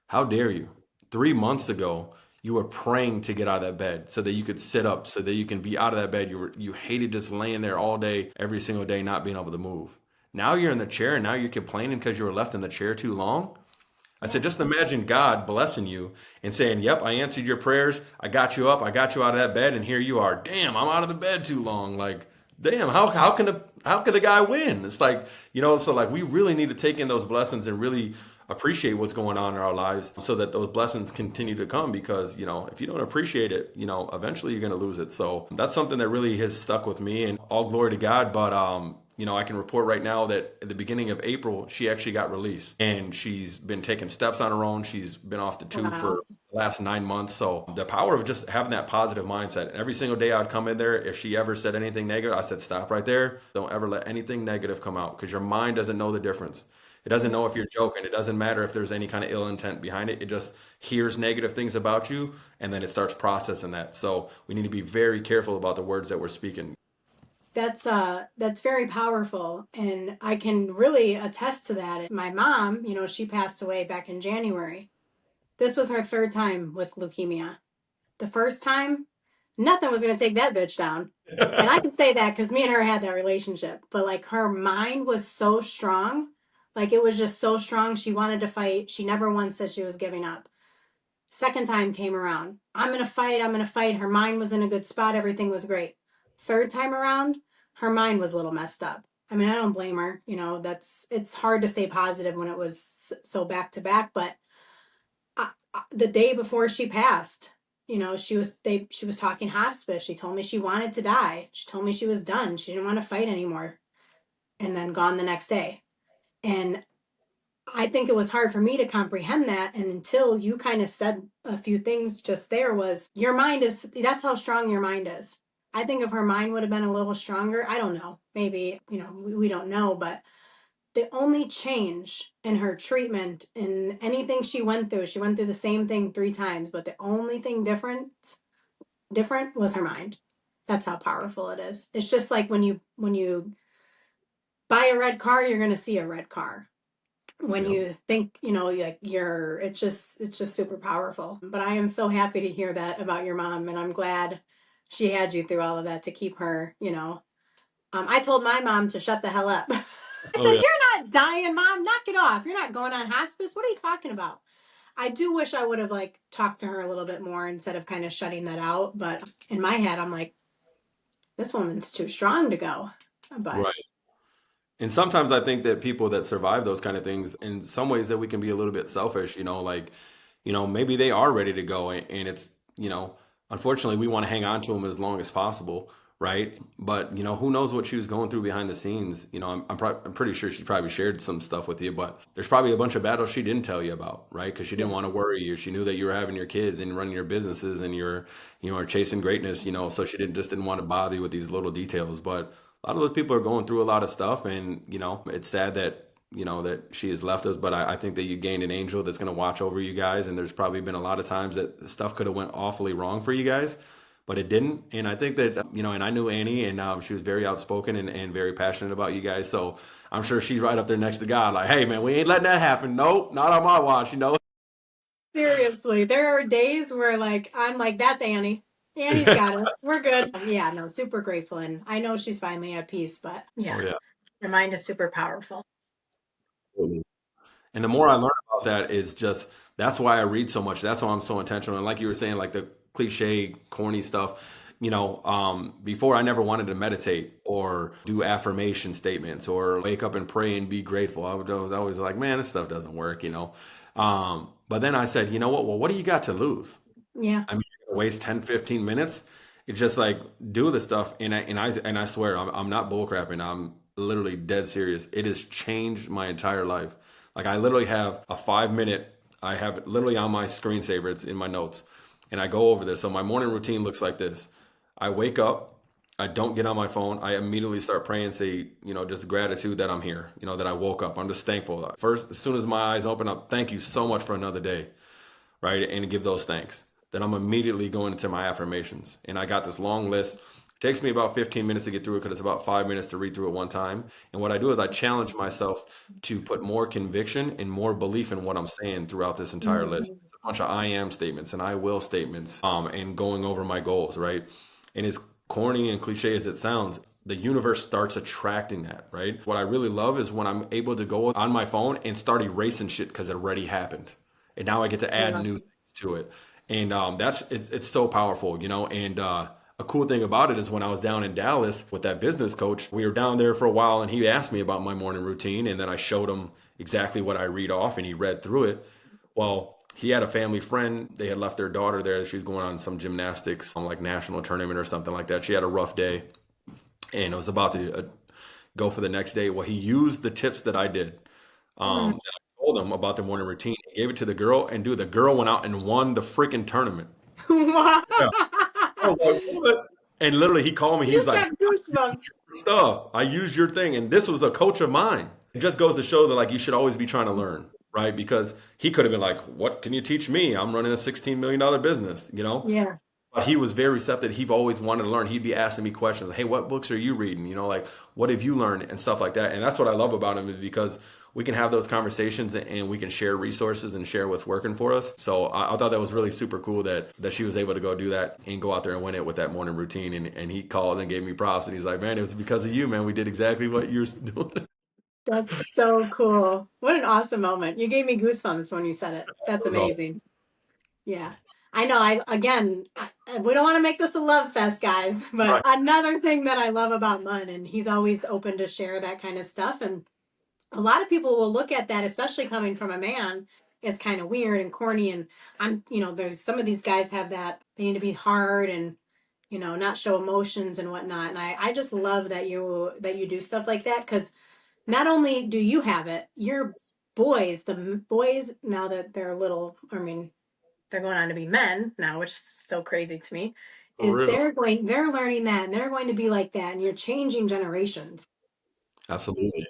how dare you? 3 months ago, you were praying to get out of that bed so that you could sit up, so that you can be out of that bed. You hated just laying there all day, every single day, not being able to move. Now you're in the chair and now you're complaining because you were left in the chair too long. I said, Yeah. just imagine God blessing you and saying, yep, I answered your prayers. I got you up. I got you out of that bed. And here you are. Damn, I'm out of the bed too long. Like, damn, how can the guy win? It's like, so like we really need to take in those blessings and really appreciate what's going on in our lives so that those blessings continue to come because, if you don't appreciate it, eventually you're going to lose it. So that's something that really has stuck with me and all glory to God. But, I can report right now that at the beginning of April, she actually got released and she's been taking steps on her own. She's been off the tube Wow. for the last 9 months. So the power of just having that positive mindset. Every single day I'd come in there, if she ever said anything negative, I said, stop right there. Don't ever let anything negative come out because your mind doesn't know the difference. It doesn't Yeah. know if you're joking. It doesn't matter if there's any kind of ill intent behind it. It just hears negative things about you and then it starts processing that. So we need to be very careful about the words that we're speaking. That's very powerful and I can really attest to that. My mom, she passed away back in January. This was her third time with leukemia. The first time, nothing was going to take that bitch down. And I can say that because me and her had that relationship. But like her mind was so strong. Like it was just so strong. She wanted to fight. She never once said she was giving up. Second time came around. I'm going to fight. I'm going to fight. Her mind was in a good spot. Everything was great. Third time around, her mind was a little messed up. I mean, I don't blame her. It's hard to stay positive when it was so back to back. But the day before she passed, she was talking hospice. She told me she wanted to die. She told me she was done. She didn't want to fight anymore. And then gone the next day. And I think it was hard for me to comprehend that. And until you kind of said a few things just there was that's how strong your mind is. I think if her mind would have been a little stronger, I don't know, maybe, we don't know, but the only change in her treatment in anything she went through the same thing 3 times, but the only thing different was her mind. That's how powerful it is. It's just like when you buy a red car, you're going to see a red car. When Yep. you think, like it's just super powerful. But I am so happy to hear that about your mom, and I'm glad she had you through all of that to keep her. I told my mom to shut the hell up. I Oh said, yeah. "You're not dying, mom. Knock it off. You're not going on hospice. What are you talking about?" I do wish I would have like talked to her a little bit more instead of kind of shutting that out. But in my head, I'm like, this woman's too strong to go. But Right. And sometimes I think that people that survive those kind of things, in some ways, that we can be a little bit selfish, like, maybe they are ready to go, and it's, unfortunately, we want to hang on to them as long as possible, right? But who knows what she was going through behind the scenes? I'm pretty sure she probably shared some stuff with you, but there's probably a bunch of battles she didn't tell you about, right? Because she didn't yeah, want to worry you. She knew that you were having your kids and running your businesses, and are chasing greatness, so she didn't want to bother you with these little details, but a lot of those people are going through a lot of stuff, and it's sad that that she has left us, but I think that you gained an angel that's going to watch over you guys, and there's probably been a lot of times that stuff could have went awfully wrong for you guys, but it didn't. And I think that and I knew Annie, and she was very outspoken and very passionate about you guys, so I'm sure she's right up there next to God, like, hey man, we ain't letting that happen. Nope, not on my watch. seriously, there are days where like I'm like, that's Annie. Annie's got us. We're good. Yeah, no, super grateful, and I know she's finally at peace. But Oh yeah, yeah. your mind is super powerful. And the more I learn about that is just that's why I read so much. That's why I'm so intentional. And like you were saying, like the cliche, corny stuff, before I never wanted to meditate or do affirmation statements or wake up and pray and be grateful. I was always like, man, this stuff doesn't work. But then I said, you know what? Well, what do you got to lose? Yeah, I mean, you're gonna waste 10, 15 minutes. It's just like do the stuff. And I swear, I'm not bullcrapping. I'm literally dead serious. It has changed my entire life. Like I literally have a 5 minute, I have it literally on my screensaver. It's in my notes. And I go over this. So my morning routine looks like this. I wake up, I don't get on my phone. I immediately start praying, say, just gratitude that I'm here, that I woke up. I'm just thankful. First, as soon as my eyes open up, thank you so much for another day, right? And give those thanks. Then I'm immediately going into my affirmations. And I got this long list. It takes me about 15 minutes to get through it because it's about 5 minutes to read through it one time. And what I do is I challenge myself to put more conviction and more belief in what I'm saying throughout this entire list. mhm. It's a bunch of I am statements and I will statements, and going over my goals, right? And as corny and cliche as it sounds, the universe starts attracting that, right? What I really love is when I'm able to go on my phone and start erasing shit because it already happened, and now I get to add Yeah. new things to it, and it's so powerful. And a cool thing about it is when I was down in Dallas with that business coach, we were down there for a while, and he asked me about my morning routine, and then I showed him exactly what I read off, and he read through it. Well, he had a family friend. They had left their daughter there. She was going on some gymnastics on like national tournament or something like that. She had a rough day, and I was about to go for the next day. Well, he used the tips that I did. Mm. That I told him about the morning routine. He gave it to the girl, and dude, the girl went out and won the freaking tournament. Wow. Yeah. I was like, what? And literally, he called me. I He's just like, got goosebumps. stuff. I used your thing, and this was a coach of mine. It just goes to show that like you should always be trying to learn, right? Because he could have been like, "What can you teach me? I'm running a $16 million business." Yeah, But he was very receptive. He always wanted to learn. He'd be asking me questions. Hey, what books are you reading? Like what have you learned and stuff like that. And that's what I love about him is because we can have those conversations and we can share resources and share what's working for us. So I thought that was really super cool that she was able to go do that and go out there and win it with that morning routine. And he called and gave me props. And he's like, man, it was because of you, man. We did exactly what you're doing. that's so cool. What an awesome moment. You gave me goosebumps when you said it. That That's was all amazing. Yeah. I know. We don't want to make this a love fest, guys, but right. another thing that I love about Mun, and he's always open to share that kind of stuff. And a lot of people will look at that, especially coming from a man, as kind of weird and corny. And there's some of these guys have that they need to be hard and, not show emotions and whatnot. And I just love that you do stuff like that because not only do you have it, your boys, now that they're little, I mean, they're going on to be men now, which is so crazy to me, For is real. they're learning that and they're going to be like that and you're changing generations. Absolutely.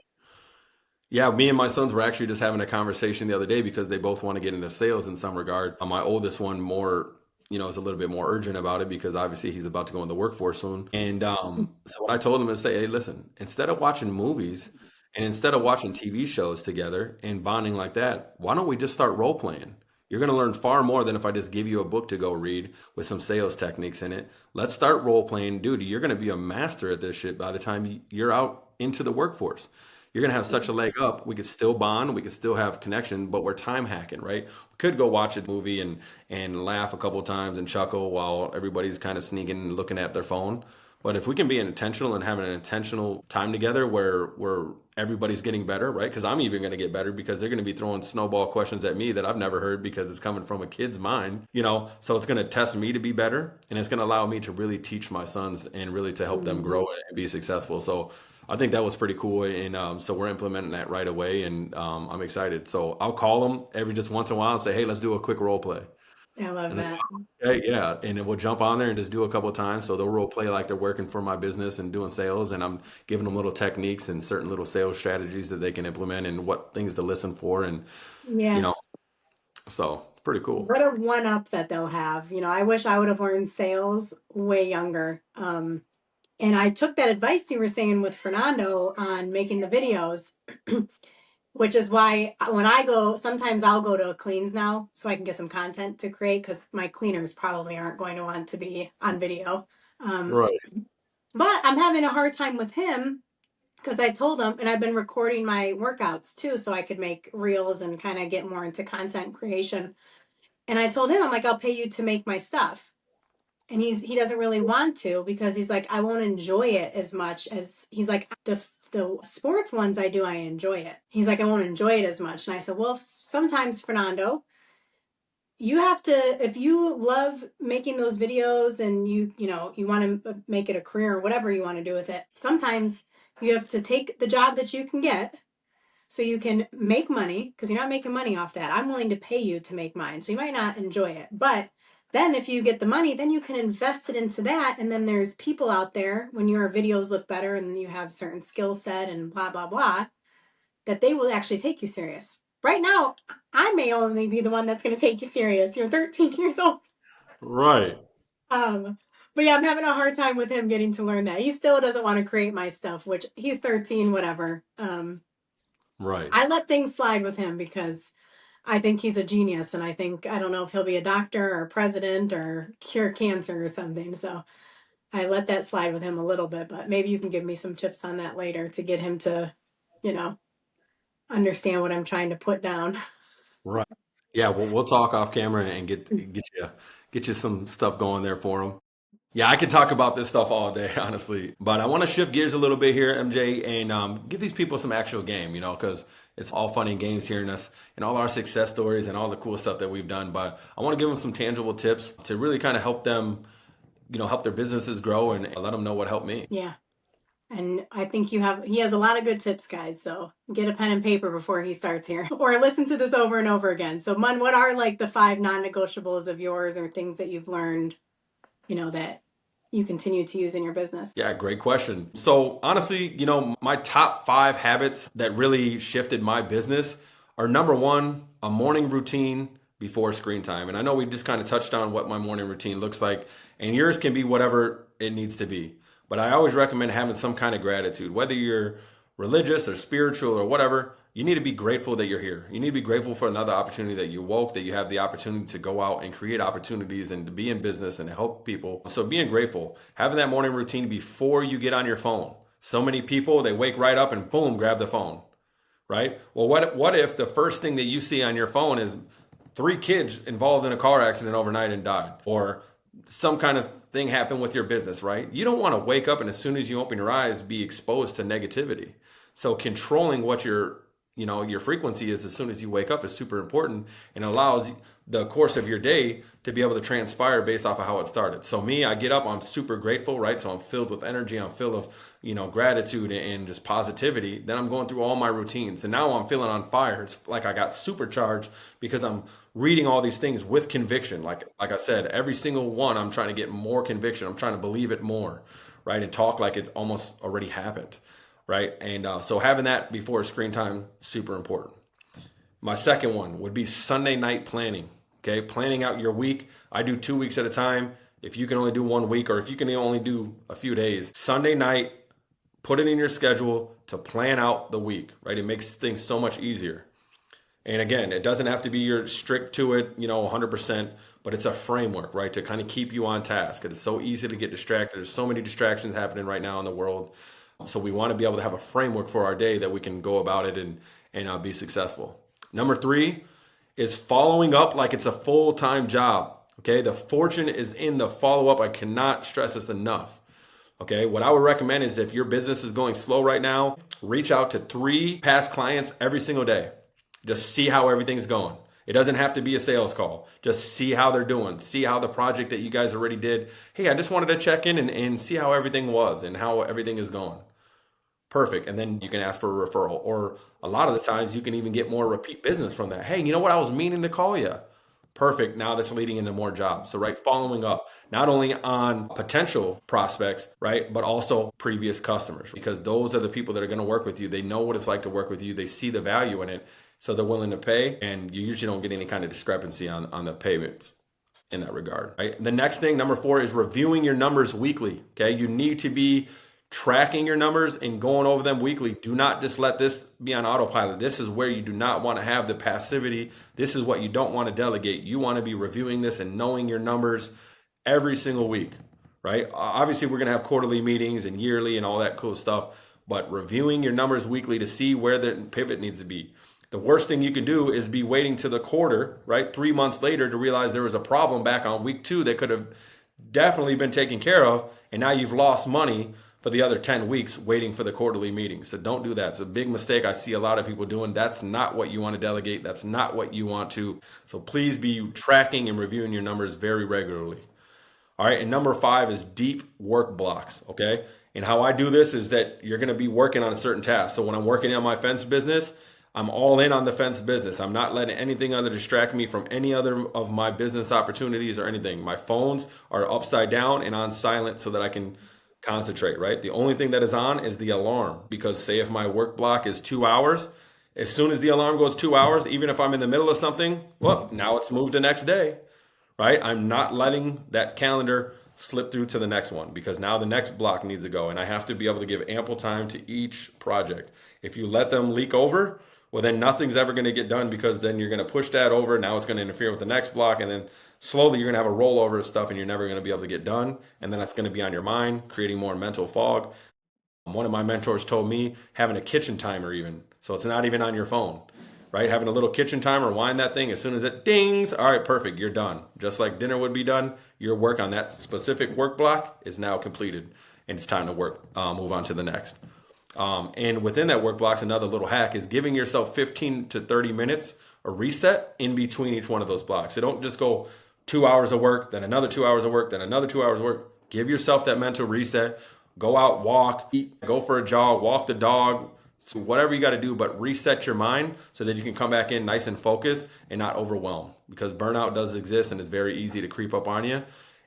Yeah, me and my sons were actually just having a conversation the other day because they both want to get into sales in some regard. My oldest one more, is a little bit more urgent about it because obviously he's about to go in the workforce soon. And so what I told him is say, hey, listen, instead of watching movies and instead of watching TV shows together and bonding like that, why don't we just start role playing? You're going to learn far more than if I just give you a book to go read with some sales techniques in it. Let's start role playing. Dude, you're going to be a master at this shit by the time you're out into the workforce. You're gonna have such a leg Yes. up. We could still bond, we could still have connection, but we're time hacking, right? We could go watch a movie and laugh a couple of times and chuckle while everybody's kind of sneaking and looking at their phone. But if we can be intentional and having an intentional time together where everybody's getting better, right? Because I'm even going to get better because they're going to be throwing snowball questions at me that I've never heard because it's coming from a kid's mind, So it's going to test me to be better, and it's going to allow me to really teach my sons and really to help them Mhm. grow and be successful. So I think that was pretty cool, and so we're implementing that right away, and I'm excited. So I'll call them every just once in a while and say, "Hey, let's do a quick role play," I love and then that. okay, yeah, and then we'll jump on there and just do a couple of times. So they'll role play like they're working for my business and doing sales, and I'm giving them little techniques and certain little sales strategies that they can implement and what things to listen for, and you Yeah. know, so it's pretty cool. What a one up that they'll have. I wish I would have learned sales way younger. And I took that advice you were saying with Fernando on making the videos, which is why when I go, sometimes I'll go to cleans now so I can get some content to create because my cleaners probably aren't going to want to be on video. Um, Right, but I'm having a hard time with him because I told him, and I've been recording my workouts too so I could make reels and kind of get more into content creation. And I told him, I'm like, I'll pay you to make my stuff. And he doesn't really want to because he's like, I won't enjoy it as much as he's like the sports ones I do, I enjoy it. He's like, I won't enjoy it as much. And I said, well, sometimes Fernando, you have to, if you love making those videos and you want to make it a career or whatever you want to do with it, sometimes you have to take the job that you can get so you can make money because you're not making money off that. I'm willing to pay you to make mine. So you might not enjoy it. But then if you get the money, then you can invest it into that. And then there's people out there when your videos look better and you have certain skill set and blah, blah, blah, that they will actually take you serious. Right now, I may only be the one that's going to take you serious. You're 13 years old. right, Um, but yeah, I'm having a hard time with him getting to learn that. He still doesn't want to create my stuff, which he's 13, whatever. right. I let things slide with him because I think he's a genius, and I don't know if he'll be a doctor or a president or cure cancer or something. So I let that slide with him a little bit, but maybe you can give me some tips on that later to get him to, you know, understand what I'm trying to put down. Right. Yeah, we'll talk off camera and get you some stuff going there for them. Yeah, I could talk about this stuff all day, honestly. But I want to shift gears a little bit here, MJ, and give these people some actual game, because it's all fun and games hearing us and all our success stories and all the cool stuff that we've done. But I want to give them some tangible tips to really kind of help them, help their businesses grow and let them know what helped me. Yeah. And I think he has a lot of good tips, guys. So get a pen and paper before he starts here or listen to this over and over again. So, Mun, what are like the five non negotiables of yours or things that you've learned, that you continue to use in your business? Yeah, great question. So honestly, my top 5 habits that really shifted my business are number one, a morning routine before screen time. And I know we just kind of touched on what my morning routine looks like, and yours can be whatever it needs to be. But I always recommend having some kind of gratitude, whether you're religious or spiritual or whatever. You need to be grateful that you're here. You need to be grateful for another opportunity that you woke, that you have the opportunity to go out and create opportunities and to be in business and help people. So being grateful, having that morning routine before you get on your phone. So many people, they wake right up and boom, grab the phone, right? Well, what if the first thing that you see on your phone is 3 kids involved in a car accident overnight and died, or some kind of thing happened with your business, right? You don't want to wake up and as soon as you open your eyes be exposed to negativity. So controlling what your frequency is as soon as you wake up is super important and allows the course of your day to be able to transpire based off of how it started. So me, I get up, I'm super grateful, right? So I'm filled with energy, I'm filled with, gratitude and just positivity. Then I'm going through all my routines and now I'm feeling on fire. It's like I got supercharged because I'm reading all these things with conviction. Like I said, every single one, I'm trying to get more conviction. I'm trying to believe it more, right? And talk like it almost already happened. right? And so having that before screen time, super important. My second one would be Sunday night planning. Okay, planning out your week. I do 2 weeks at a time. If you can only do 1 week, or if you can only do a few days, Sunday night, put it in your schedule to plan out the week, right? It makes things so much easier. And again, it doesn't have to be you're strict to it, 100%, but it's a framework, right? To kind of keep you on task. It's so easy to get distracted. There's so many distractions happening right now in the world. So we want to be able to have a framework for our day that we can go about it and be successful. Number three is following up like it's a full-time job. Okay, the fortune is in the follow-up. I cannot stress this enough. Okay, what I would recommend is if your business is going slow right now, reach out to 3 past clients every single day. Just see how everything's going. It doesn't have to be a sales call. Just see how they're doing. See how the project that you guys already did. Hey, I just wanted to check in and see how everything was and how everything is going. Perfect. And then you can ask for a referral. Or a lot of the times you can even get more repeat business from that. Hey, you know what? I was meaning to call you. Perfect. Now that's leading into more jobs. So, right, following up not only on potential prospects, right, but also previous customers, because those are the people that are going to work with you. They know what it's like to work with you. They see the value in it. So they're willing to pay. And you usually don't get any kind of discrepancy on the payments in that regard, right? The next thing, number 4, is reviewing your numbers weekly. Okay. You need to be tracking your numbers and going over them weekly. Do not just let this be on autopilot. This is where you do not want to have the passivity. This is what you don't want to delegate. You want to be reviewing this and knowing your numbers every single week, right? Obviously, we're going to have quarterly meetings and yearly and all that cool stuff, but reviewing your numbers weekly to see where the pivot needs to be. The worst thing you can do is be waiting to the quarter, right? 3 months later to realize there was a problem back on week 2 that could have definitely been taken care of. And now you've lost money for the other 10 weeks waiting for the quarterly meetings. So don't do that. It's a big mistake I see a lot of people doing. That's not what you want to delegate. That's not what you want to. So please be tracking and reviewing your numbers very regularly. All right. And number 5 is deep work blocks. Okay. And how I do this is that you're going to be working on a certain task. So when I'm working on my fence business, I'm all in on the fence business. I'm not letting anything other distract me from any other of my business opportunities or anything. My phones are upside down and on silent so that I can concentrate, right? The only thing that is on is the alarm, because say if my work block is 2 hours, as soon as the alarm goes 2 hours, even if I'm in the middle of something, well, now it's moved the next day, right? I'm not letting that calendar slip through to the next one, because now the next block needs to go and I have to be able to give ample time to each project. If you let them leak over, well, then nothing's ever going to get done, because then you're going to push that over. Now it's going to interfere with the next block. And then slowly you're going to have a rollover of stuff and you're never going to be able to get done. And then that's going to be on your mind, creating more mental fog. One of my mentors told me having a kitchen timer, even. So it's not even on your phone, right? Having a little kitchen timer, wind that thing. As soon as it dings, all right, perfect, you're done. Just like dinner would be done, your work on that specific work block is now completed. And it's time to move on to the next. And within that work blocks, another little hack is giving yourself 15 to 30 minutes a reset in between each one of those blocks. So don't just go 2 hours of work, then another 2 hours of work, then another 2 hours of work. Give yourself that mental reset. Go out, walk, eat, go for a jog, walk the dog, so whatever you got to do, but reset your mind so that you can come back in nice and focused and not overwhelmed, because burnout does exist and it's very easy to creep up on you.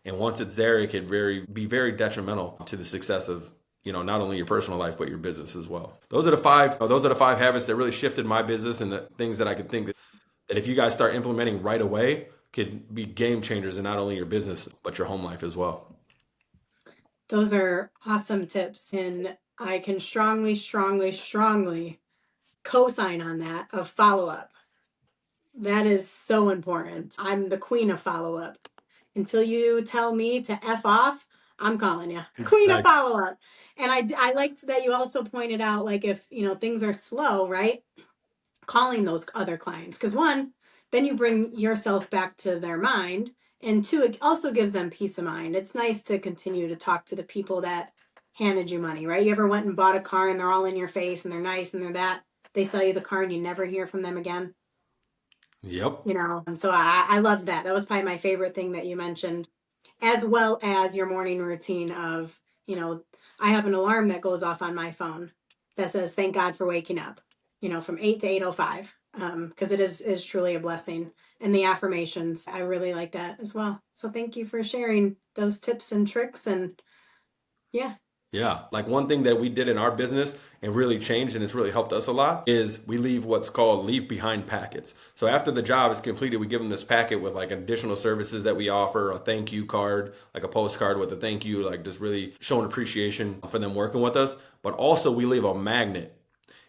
And once it's there, it could be very detrimental to the success of not only your personal life, but your business as well. Those are the five habits that really shifted my business, and the things that I could think that if you guys start implementing right away could be game changers in not only your business, but your home life as well. Those are awesome tips. And I can strongly, strongly, strongly co-sign on that of follow-up. That is so important. I'm the queen of follow-up. Until you tell me to F off, I'm calling you. Queen of follow-up. And I liked that you also pointed out, like, if, things are slow, right? Calling those other clients. Because one, then you bring yourself back to their mind. And two, it also gives them peace of mind. It's nice to continue to talk to the people that handed you money, right? You ever went and bought a car and they're all in your face and they're nice and they're that. They sell you the car and you never hear from them again. Yep. So I love that. That was probably my favorite thing that you mentioned, as well as your morning routine of, I have an alarm that goes off on my phone that says, thank God for waking up, from 8 to 8:05, because it is truly a blessing. And the affirmations, I really like that as well. So thank you for sharing those tips and tricks. And yeah. Yeah. Like one thing that we did in our business and really changed and it's really helped us a lot is we leave what's called leave behind packets. So after the job is completed, we give them this packet with like additional services that we offer, a thank you card, like a postcard with a thank you, like just really showing appreciation for them working with us. But also we leave a magnet,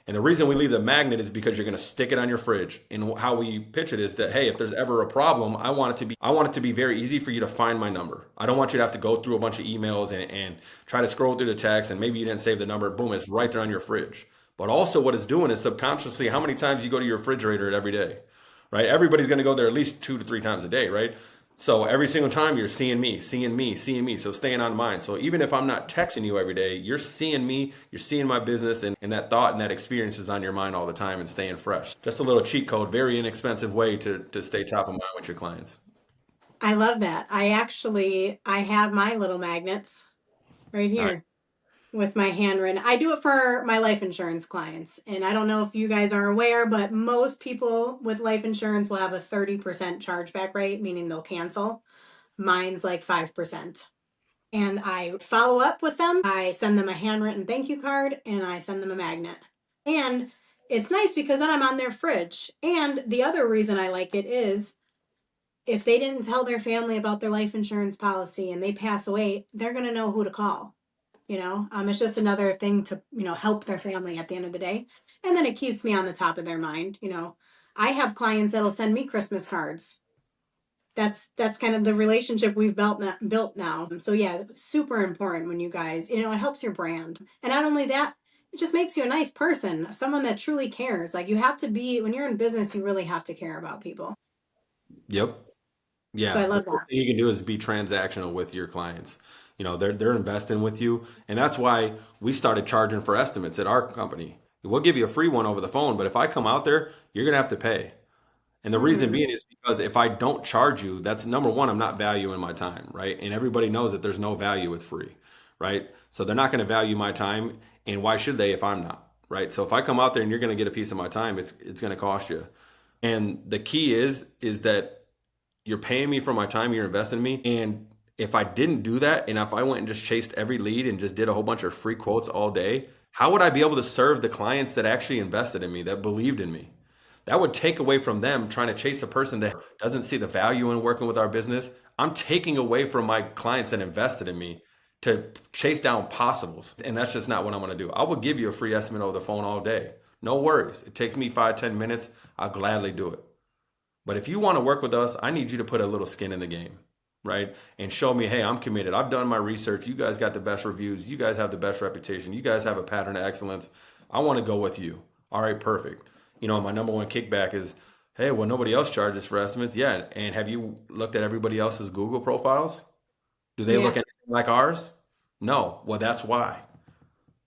and the reason we leave the magnet is because you're going to stick it on your fridge. And how we pitch it is that, hey, if there's ever a problem, I want it to be very easy for you to find my number. I don't want you to have to go through a bunch of emails and try to scroll through the text and maybe you didn't save the number. Boom, it's right there on your fridge. But also what it's doing is subconsciously how many times you go to your refrigerator every day, right? Everybody's going to go there at least 2 to 3 times a day, right? So every single time you're seeing me, seeing me, seeing me. So staying on mine. So even if I'm not texting you every day, you're seeing me, you're seeing my business, and that thought and that experience is on your mind all the time and staying fresh. Just a little cheat code, very inexpensive way to stay top of mind with your clients. I love that. I have my little magnets right All right. here with my handwritten. I do it for my life insurance clients. And I don't know if you guys are aware, but most people with life insurance will have a 30% chargeback rate, meaning they'll cancel. Mine's like 5%. And I follow up with them. I send them a handwritten thank you card and I send them a magnet. And it's nice because then I'm on their fridge. And the other reason I like it is if they didn't tell their family about their life insurance policy and they pass away, they're going to know who to call. It's just another thing to, help their family at the end of the day. And then it keeps me on the top of their mind. I have clients that'll send me Christmas cards. That's kind of the relationship we've built now. So yeah, super important when you guys, it helps your brand. And not only that, it just makes you a nice person, someone that truly cares. Like you have to be, when you're in business, you really have to care about people. Yep. So I Yeah, the love first that. thing you can do is be transactional with your clients. They're investing with you, and that's why we started charging for estimates at our company. We'll give you a free one over the phone, but if I come out there, you're gonna have to pay. And the reason Hmm. being is because if I don't charge you, that's number one, I'm not valuing my time, right? And everybody knows that there's no value with free, right? So they're not going to value my time, and why should they if I'm not, right? So if I come out there and you're going to get a piece of my time, it's going to cost you. And the key is that you're paying me for my time, you're investing in me. And if I didn't do that, and if I went and just chased every lead and just did a whole bunch of free quotes all day, how would I be able to serve the clients that actually invested in me, that believed in me? That would take away from them trying to chase a person that doesn't see the value in working with our business. I'm taking away from my clients that invested in me to chase down possibles. And that's just not what I'm going to do. I will give you a free estimate over the phone all day. No worries. It takes me 5, 10 minutes. I'll gladly do it. But if you want to work with us, I need you to put a little skin in the game, right? And show me, hey, I'm committed. I've done my research. You guys got the best reviews. You guys have the best reputation. You guys have a pattern of excellence. I want to go with you. All right, perfect. My number one kickback is, hey, well, nobody else charges for estimates. Yeah. And have you looked at everybody else's Google profiles? Do they look Yeah, anything like ours? No. Well, that's why,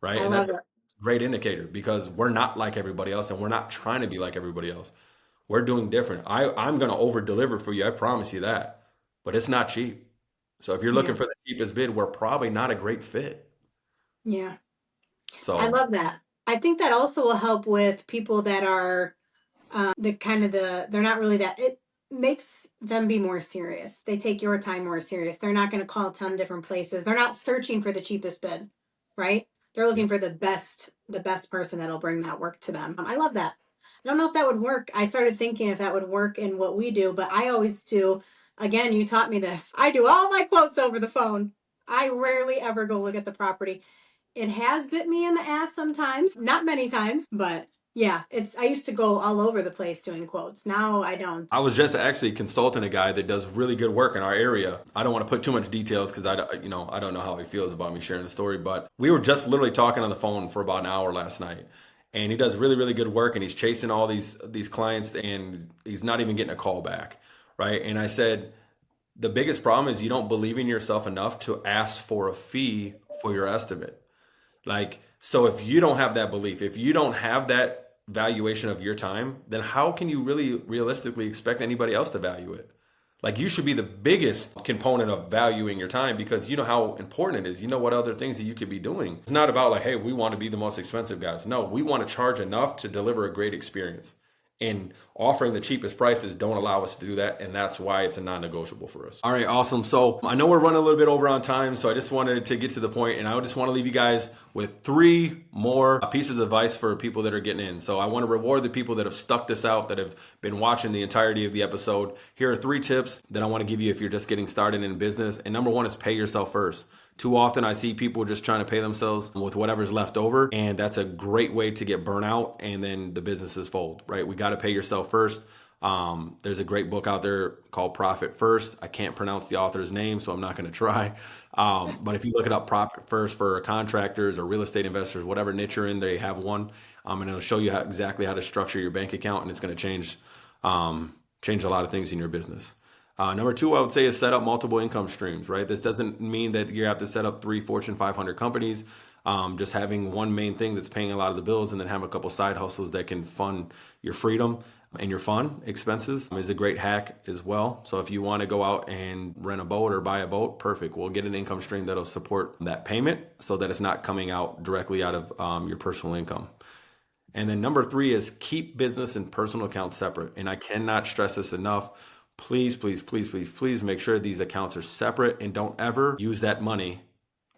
right? I And that's love a it. great indicator because we're not like everybody else and we're not trying to be like everybody else. We're doing different. I'm going to over deliver for you. I promise you that. But it's not cheap. So if you're looking Yeah, for the cheapest bid, we're probably not a great fit. yeah. I So, love that. I think that also will help with people that are they're not really that, it makes them be more serious. They take your time more serious. They're not going to call 10 different places. They're not searching for the cheapest bid, right? They're yeah. looking for the best person that'll bring that work to them. I love that. I don't know if that would work. I started thinking if that would work in what we do, but I always do. Again, you taught me this. I do all my quotes over the phone. I rarely ever go look at the property. It has bit me in the ass sometimes, not many times, but yeah, I used to go all over the place doing quotes. Now I don't. I was just actually consulting a guy that does really good work in our area. I don't want to put too much details because I don't know how he feels about me sharing the story, but we were just literally talking on the phone for about an hour last night. And he does really, really good work and he's chasing all these clients and he's not even getting a call back, right? And I said, the biggest problem is you don't believe in yourself enough to ask for a fee for your estimate. Like, so if you don't have that belief, if you don't have that valuation of your time, then how can you really realistically expect anybody else to value it? Like, you should be the biggest component of valuing your time because you know how important it is. You know what other things that you could be doing. It's not about like, hey, we want to be the most expensive guys. No, we want to charge enough to deliver a great experience. And offering the cheapest prices don't allow us to do that, and that's why it's a non-negotiable for us. All right, awesome. So I know we're running a little bit over on time, so I just wanted to get to the point, and I just want to leave you guys with 3 more pieces of advice for people that are getting in. So I want to reward the people that have stuck this out, that have been watching the entirety of the episode. Here are 3 tips that I want to give you if you're just getting started in business. And number 1 is pay yourself first. Too often I see people just trying to pay themselves with whatever's left over, and that's a great way to get burnout, and then the businesses fold, right? We got to pay yourself first. There's a great book out there called Profit First. I can't pronounce the author's name, so I'm not going to try. But if you look it up, Profit First for contractors or real estate investors, whatever niche you're in, they have one. And it'll show you exactly how to structure your bank account, and it's going to change a lot of things in your business. Number 2, I would say, is set up multiple income streams, right? This doesn't mean that you have to set up 3 Fortune 500 companies. Just having one main thing that's paying a lot of the bills, and then have a couple side hustles that can fund your freedom and your fun expenses is a great hack as well. So if you want to go out and rent a boat or buy a boat, perfect. We'll get an income stream that'll support that payment so that it's not coming out directly out of your personal income. And then number 3 is keep business and personal accounts separate. And I cannot stress this enough. Please, please, please, please, please make sure these accounts are separate, and don't ever use that money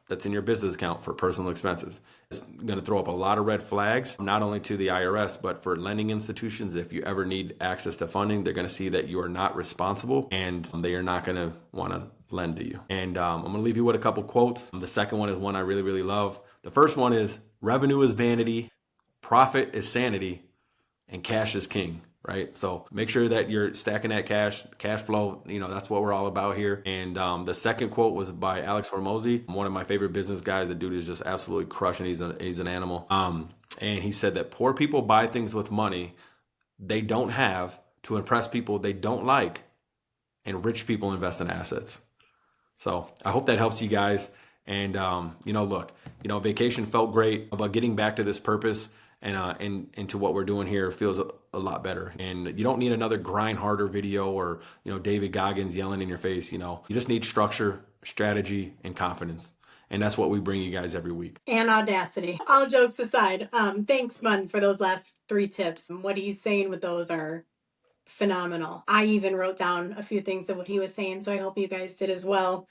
that's in your business account for personal expenses. It's going to throw up a lot of red flags, not only to the IRS, but for lending institutions. If you ever need access to funding, they're going to see that you are not responsible, and they are not going to want to lend to you. And I'm going to leave you with a couple quotes. The second one is one I really, really love. The first one is, revenue is vanity, profit is sanity, and cash is king. Right? So make sure that you're stacking that cash flow. That's what we're all about here. And the second quote was by Alex Hormozy, one of my favorite business guys. The dude is just absolutely crushing. He's an animal. And he said that poor people buy things with money they don't have to impress people they don't like, and rich people invest in assets. So I hope that helps you guys. And look, vacation felt great, but getting back to this purpose and into what we're doing here feels a lot better. And you don't need another grind harder video or David Goggins yelling in your face. You just need structure, strategy, and confidence. And that's what we bring you guys every week. And audacity. All jokes aside, thanks, Mun, for those last 3 tips. What he's saying with those are phenomenal. I even wrote down a few things of what he was saying, so I hope you guys did as well.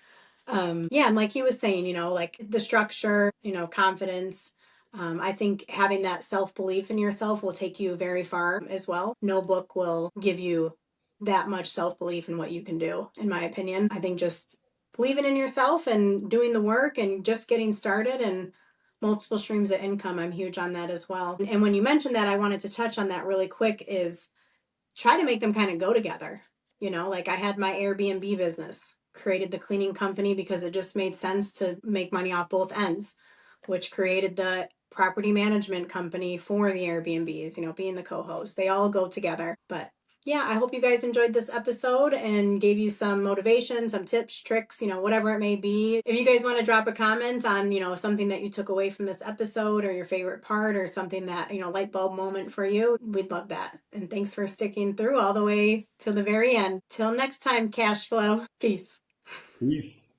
And like he was saying, like the structure, confidence. I think having that self-belief in yourself will take you very far as well. No book will give you that much self-belief in what you can do, in my opinion. I think just believing in yourself and doing the work and just getting started, and multiple streams of income, I'm huge on that as well. And when you mentioned that, I wanted to touch on that really quick, is try to make them kind of go together. Like I had my Airbnb business, created the cleaning company because it just made sense to make money off both ends, which created the property management company for the Airbnbs, being the co-host. They all go together. But yeah, I hope you guys enjoyed this episode and gave you some motivation, some tips, tricks, whatever it may be. If you guys want to drop a comment on, something that you took away from this episode, or your favorite part, or something that, light bulb moment for you, we'd love that. And thanks for sticking through all the way till the very end. Till next time, cash flow. Peace. Peace.